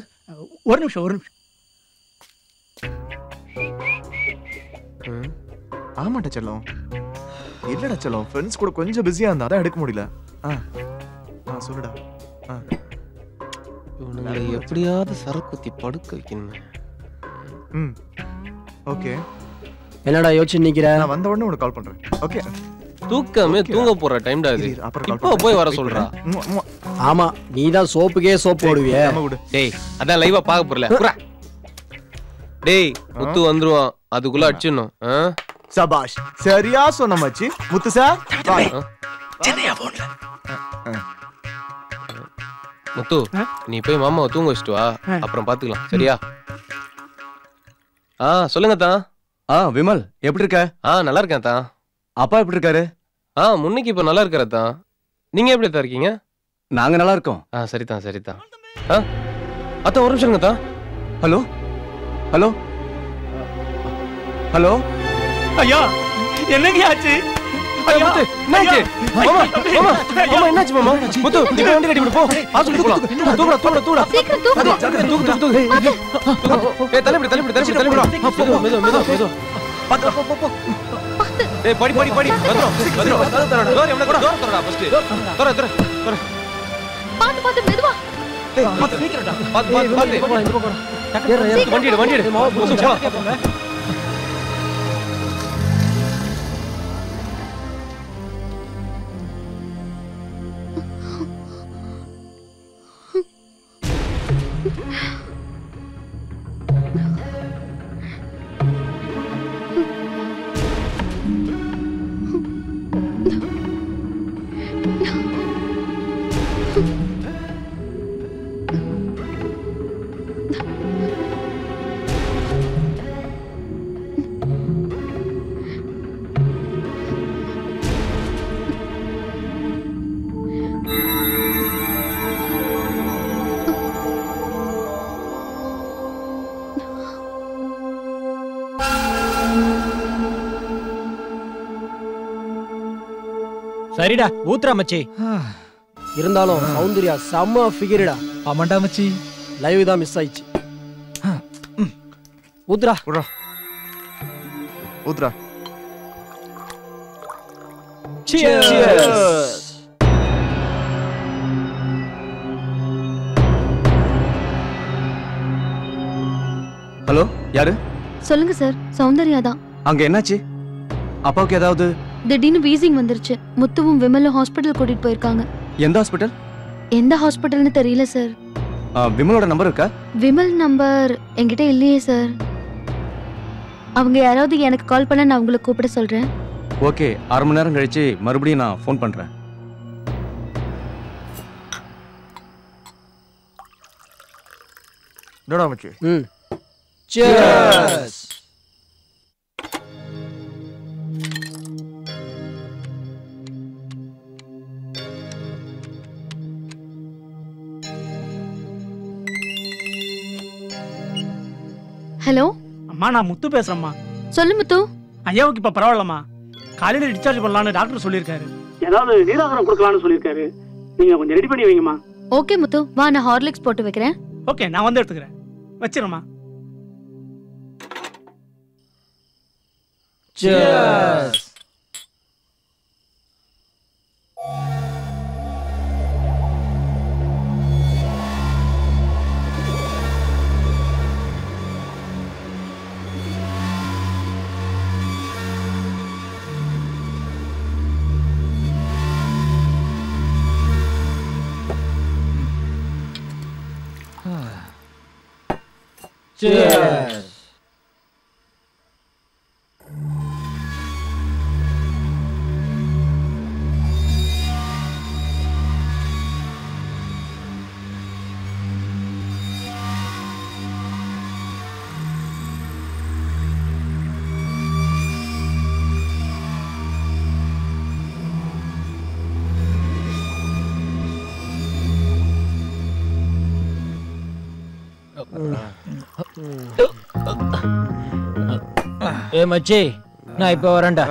ஒரு நிமிஷம் ஒரு நிமிஷம். ஆமாட்ட செல்லம். இல்லடா செல்லம், ஃப்ரெண்ட்ஸ் கூட கொஞ்சம் பிஸியா இருந்தா தான் எடுக்க முடியல. சொல்லுடா. இவனுங்களை எப்படியாவது சரக்குத்தி படுக்க வைக்கணும். ஓகே. என்னடா யோசிச்சு நிக்கிற? நான் வந்த உடனே உனக்கு கால் பண்றேன். ஓகே. தூக்கமே தூங்க போற டைம்டா இது. இப்போ போய் வர சொல்றா. ஆமா, நீ தான் சோப்புக்கே சோப்பு போடுவியே. டேய் அதான் லைவா பாக்க போறல. புறா. டேய் முத்து வந்துருவான், அதுக்குள்ள அடிச்சிடணும். சபாஷ், சரியா சொன்ன மச்சி. முத்து சார் சென்னையா போன்ல. முத்து நீ போய் மாமாவை தூங்க வச்சுட்டு வா, அப்புறம் பாத்துக்கலாம். சரியா? சொல்லுங்க தான். விமல் எப்படி இருக்க? நல்லா இருக்கேன் தான். அப்பா எப்படி இருக்காரு? முன்னைக்கு இப்ப நல்லா இருக்கிற தான். நீங்க எப்படி தான் இருக்கீங்க? நாங்க நல்லா இருக்கோம். சரிதான் சரிதான். அதான் ஒரு நிமிஷம் தான். Hello hello hello. ஐயா என்னங்க ஆச்சு? ஐயா என்னாச்சு? மாமா மாமா மாமா என்னாச்சு மாமா? முத்து நீ வண்டி ரெடி பண்ணு, போ ஹாஸ்பிடல் போலாம். தூக்குடா தூக்குடா தூக்குடா. சீக்கிரம் தூக்கு. தூக்கு தூக்கு. ஏய் தலைப்படி தலைப்படி தலைப்படி தலைப்படி. மெது மெது மெது. பாத்து போ போ போ. ஏய் படி படி படி. வந்துரும் வந்துரும். டோர் எவன கூட டோர் தரடா ஃபர்ஸ்ட். தர தர தர. பாத்து பாத்து மெதுவா. ஏய் பாத்து சீக்கிரம்டா. பாத்து பாத்து பாத்து. இந்த பக்கம் போடா. வண்டி எடு வண்டி எடு. போங்க. சரிடா ஊத்துறா மச்சி. இருந்தாலும் சௌந்தர்யா செம்ம ஃபிகர்டா. ஆமாண்டா மச்சி, லைவ் தான் மிஸ் ஆயிடுச்சு. ஊத்துறா ஊத்துறா ஊத்துறா. Cheers. ஹலோ யாரு? சொல்லுங்க சார், சௌந்தர்யா தான். அங்க என்னாச்சு? அப்பாவுக்கு ஏதாவது? திடீர்னு வீசிங் வந்துருச்சு. முத்துவும் விமலும் ஹாஸ்பிடல் கூட்டிட்டு போயிருக்காங்க. எந்த ஹாஸ்பிடல்? எந்த ஹாஸ்பிட்டல்னு தெரியல சார். விமலோட நம்பர் இருக்கா? விமல் நம்பர் என்கிட்ட இல்லையே சார். அவங்க யாராவது எனக்கு கால் பண்ண நான் உங்களுக்கு கூப்பிட சொல்றேன். ஓகே, 1/2 மணி நேரம் கழிச்சு மறுபடியும் நான் ஃபோன் பண்றேன். என்னடா மச்சி? Cheers. ஹலோ அம்மா, நான் முத்து பேசுறேம்மா. சொல்லு முத்து. ஐயாவுக்கு இப்ப பரவாயில்லம்மா. காலையில டிஸ்சார்ஜ் பண்ணலாம்னு டாக்டர் சொல்லியிருக்காரு. ஏதாவது நீராகாரம் கொடுக்கலாம்னு சொல்லியிருக்காரு. நீங்க கொஞ்சம் ரெடி பண்ணி வைங்கம்மா. ஓகே முத்து, வா நான் ஹார்லிக்ஸ் போட்டு வைக்கிறேன். ஓகே, நான் வந்து எடுத்துக்கிறேன். வச்சிரம்மா. Cheers. Cheers. ஏ மச்சி, நான் இப்ப வரேன்டா.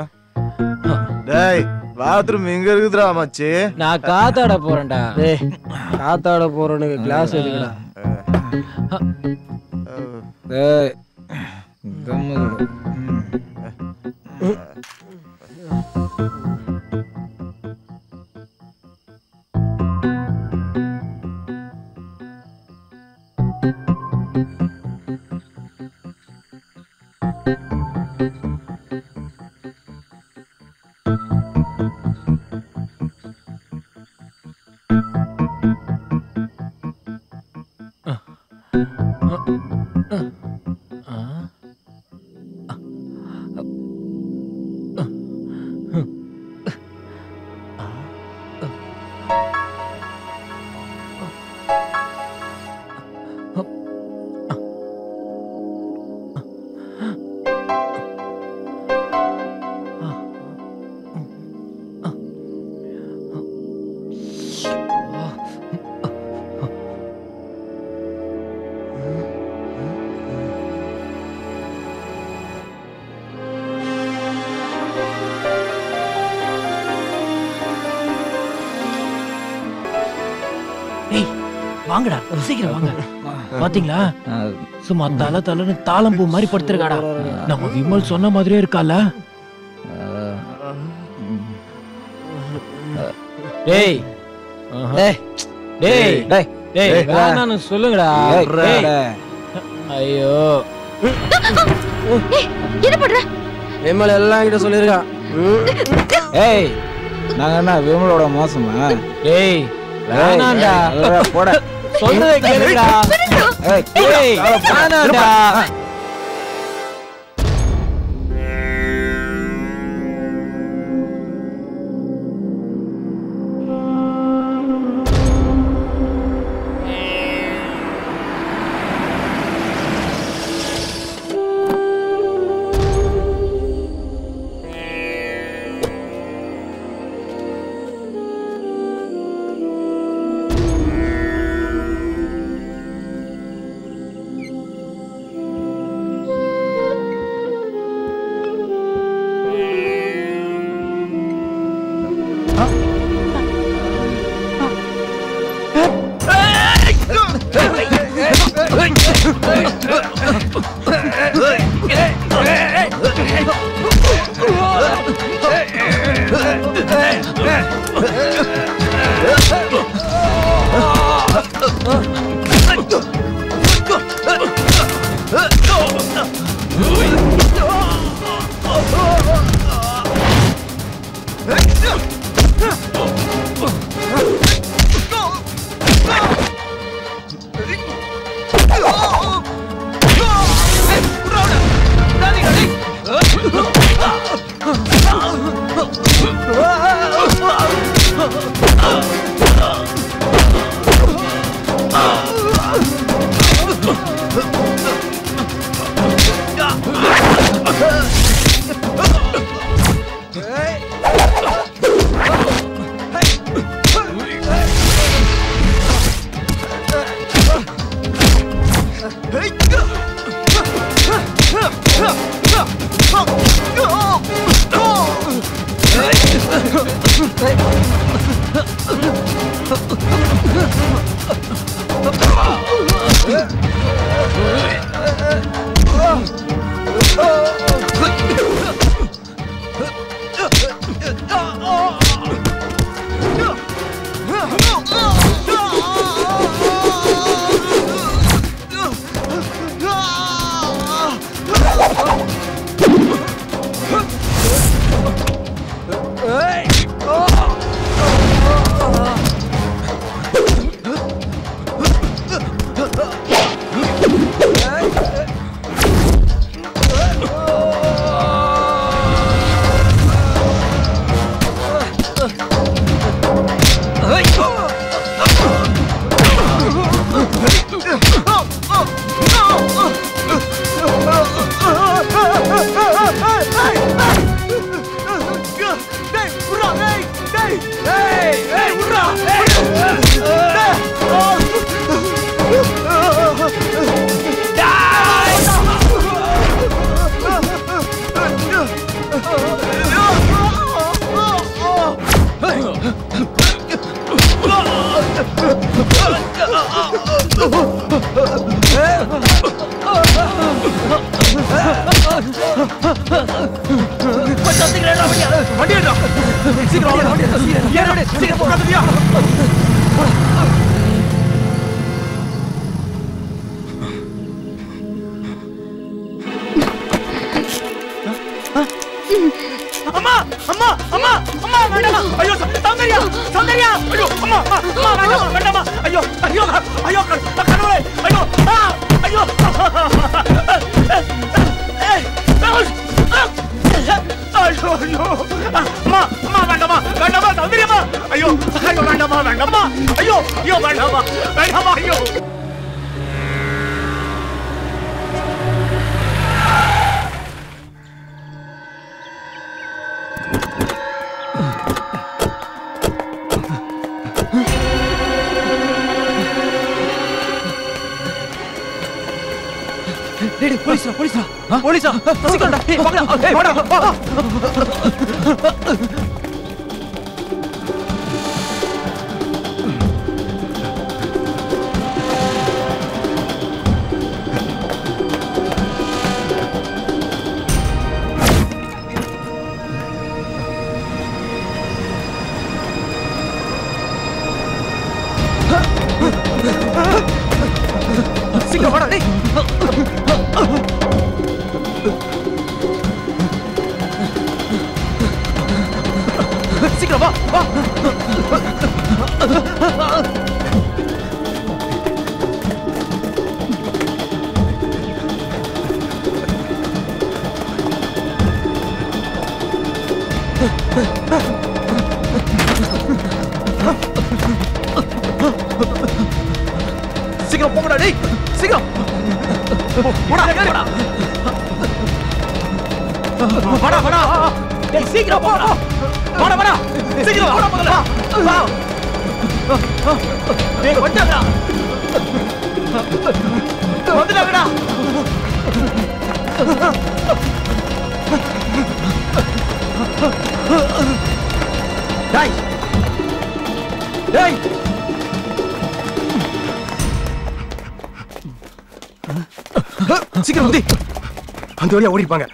டேய், பாத்ரூம் எங்க இருக்குதுடா மச்சி? நான் காத்தாட போறேன்டா. டேய், காத்தாட போறேன்னு கிளாஸ் எதுக்குடா? டேய், கம்முனு. வாங்கடா, சீக்கிரம் வாங்க. பாத்தீங்களா, சும்மா தலை தலைன்னு தாளம் பூ மாதிரி படுத்திருக்காடா. நம்ம விமல் சொன்ன மாதிரியே இருக்கால. டேய் டேய் டேய் டேய் டேய் வேணான்னு சொல்லுங்கடா. ஐயோ, என்ன பண்ற? விமல் எல்லாம் கிட்ட சொல்லிருக்கான். ஏய், நாங்க என்ன விமலோட மோசமா? டேய் வேணாண்டா, போட சொல்றதை கேளுடா. ஏய் வேணாண்டா. அம்மா அம்மா அம்மா அம்மா வேண்டாமா ஐயோ சௌந்தர்யா சௌந்தர்யா ஐயோ அம்மா அம்மா வேண்டாமா வேண்டாமா ஐயோ ஐயோ ஐயோ கடவுளே ஐயோ ஐயோ ஐயோ ஐயோ அம்மா அம்மா வேண்டாமா வேண்டாமா சௌந்தர்யம்மா ஐயோ ஐயோ வேண்டாமா வேண்டாமா ஐயோ ஐயோ வேண்டாமா வேண்டாமா ஐயோ டேய் போலீஸ்ரா போலீஸ்ரா போலீஸா சீக்கிரம்டா டேய் வாங்கடா டேய் வாடா வா சீக்கிரம் வாடா டேய் சீக்கிரம் வா வா சீக்கிரம் போங்கடா டேய் சீக்கிரம் போடா போடா வாடா வாடா டேய் சீக்கிரம் போடா வாடா வாடா சீக்கிரம் வாடா போடா வா டேய் வந்துடா வந்துடா டேய் டேய் சீக்கிரம் வந்து அந்த வழியா ஓடிப்பாங்க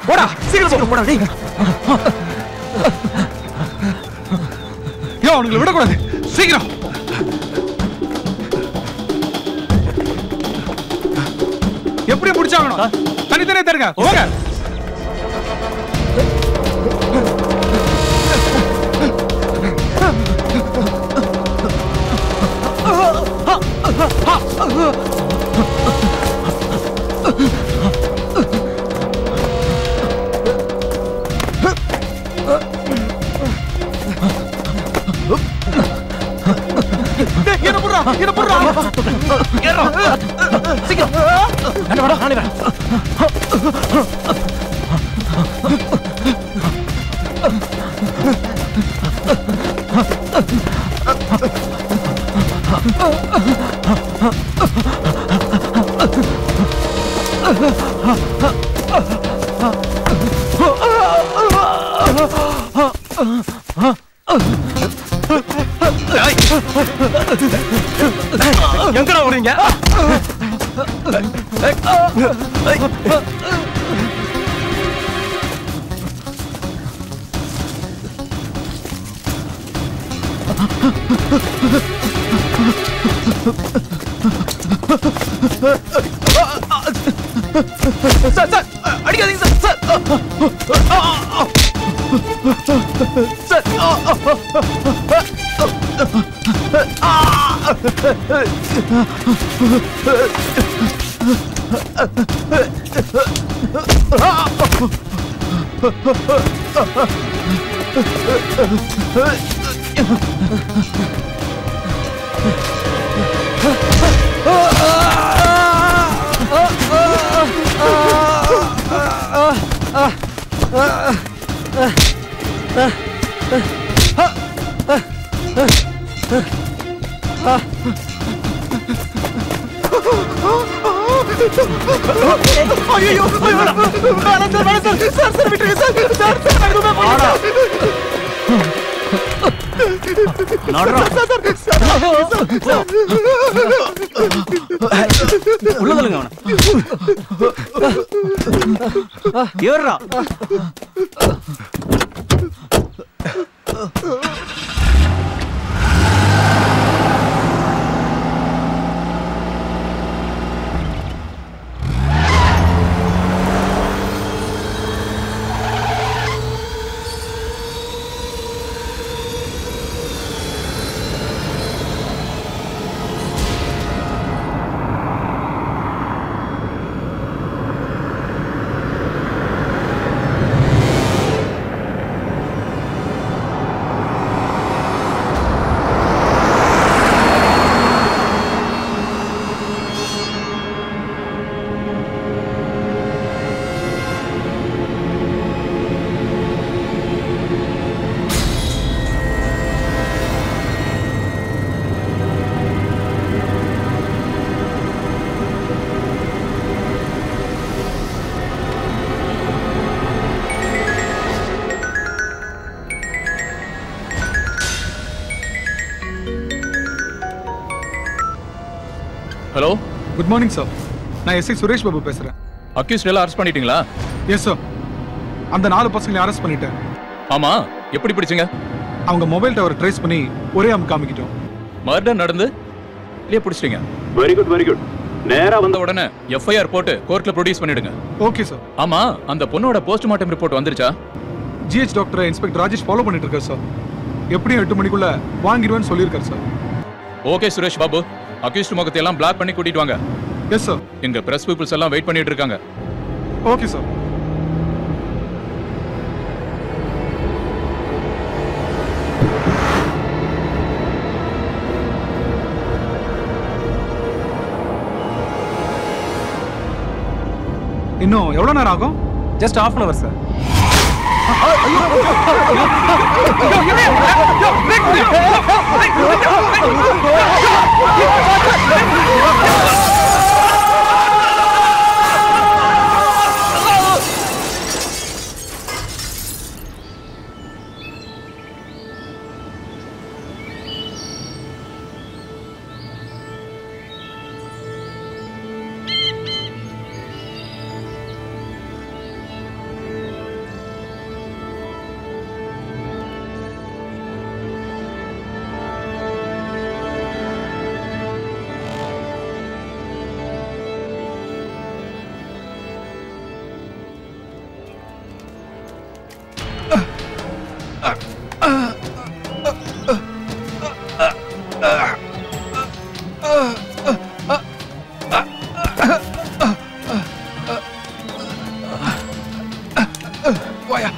போடா சீக்கிரம் போடா டேய் அவனுங்களை விடக்கூடாது சீக்கிரம் எப்படி முடிச்சாகணும் தனித்தனியே தருங்க போங்க எங்கடா ஓடுறீங்க? சார் சார் அடிக்காதீங்க சார் சார் ஐயோ வேணாம் சார் சார் சார் விட்டுருங்க சார் சார் சார் உள்ளதலுங்க ஏறா ஹலோ குட் மார்னிங் சார் நான் எஸ்ஐ சுரேஷ் பாபு பேசுறேன் அக்யூஸ்ட் எல்லாம் அரெஸ்ட் பண்ணிட்டீங்களா? எஸ் சார் அந்த 4 பசங்களை அரெஸ்ட் பண்ணிட்டேன். ஆமா எப்படி பிடிச்சீங்க? அவங்க மொபைல் டவர் ட்ரேஸ் பண்ணி ஒரே காமிக்கிட்டோம். மர்டர் நடந்து இல்லையே பிடிச்சிட்டீங்க. Very good very good. நேரா வந்த உடனே எஃப்ஐஆர் போட்டு கோர்ட்ல ப்ரொடியூஸ் பண்ணிடுங்க. Okay sir. ஆமா அந்த பொண்ணோட போஸ்ட்மார்ட்டம் ரிப்போர்ட் வந்துருச்சா? GH doctor inspector Rajesh follow பண்ணிட்டு இருக்கார் சார். எப்படியும் 8 மணிக்குள்ள வாங்கிடுவேன்னு சொல்லியிருக்காரு sir. Okay Suresh Babu, accused முகத்தை எல்லாம் பிளாக் பண்ணி கூட்டிட்டு வாங்க. Yes sir. எங்க பிரஸ் பீப்புள்ஸ் எல்லாம் வெயிட் பண்ணிட்டு இருக்காங்க. Okay sir. இன்னும் எவ்வளவு நேரம் ஆகும்? Just half an hour sir. வாயா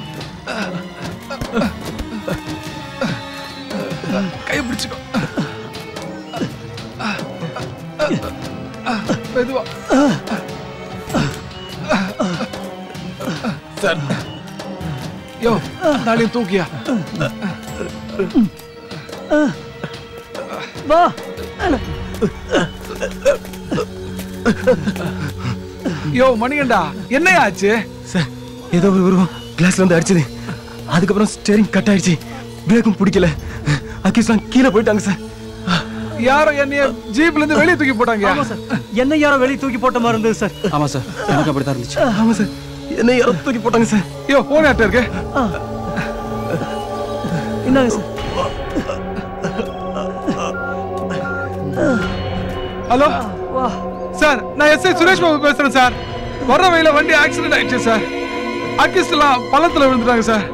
கையை பிடிச்சுக்கோ மெதுவா சார் யோ நாளையும் தூக்கியா வா யோ மணிகண்டா என்னையா ஆச்சு சார் ஏதோ ஒரு உருவம் கிளாஸ்ல வந்து அடிச்சது அதுக்கப்புறம் ஸ்டேரிங் கட் ஆயிடுச்சு பிரேக்கும் பிடிக்கல அக்கீஸ்லாம் கீழே போயிட்டாங்க சார் யாரோ என்னைய ஜீப்ல இருந்து வெளியே தூக்கி போட்டாங்க ஆமா சார் என்ன யாரோ வெளியே தூக்கி போட்ட மாதிரி இருந்தது சார் ஆமா சார் எனக்கு அப்படித்தான் இருந்துச்சு ஆமா சார் என்ன யாரோ தூக்கி போட்டாங்க சார் யோ போன் யார்ட்ட இருக்கு என்னங்க சார் ஹலோ சார் நான் எஸ்ஐ சுரேஷ் பாபு பேசுறேன் சார் வர்ற வழியில வண்டி ஆக்சிடென்ட் ஆயிடுச்சு சார் அக்கிஸ்ட் எல்லாம் பள்ளத்துல விழுந்துட்டாங்க சார்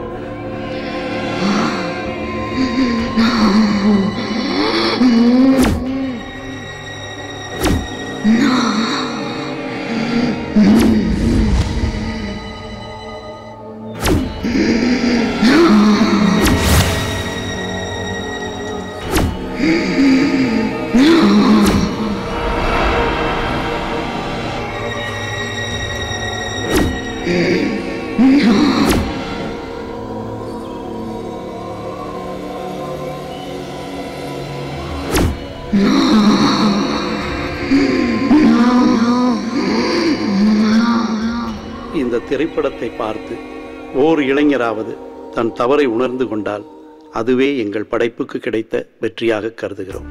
இந்த திரைப்படத்தை பார்த்து ஓர் இளைஞராவது தன் தவறை உணர்ந்து கொண்டால் அதுவே எங்கள் படைப்புக்கு கிடைத்த வெற்றியாக கருதுகிறோம்.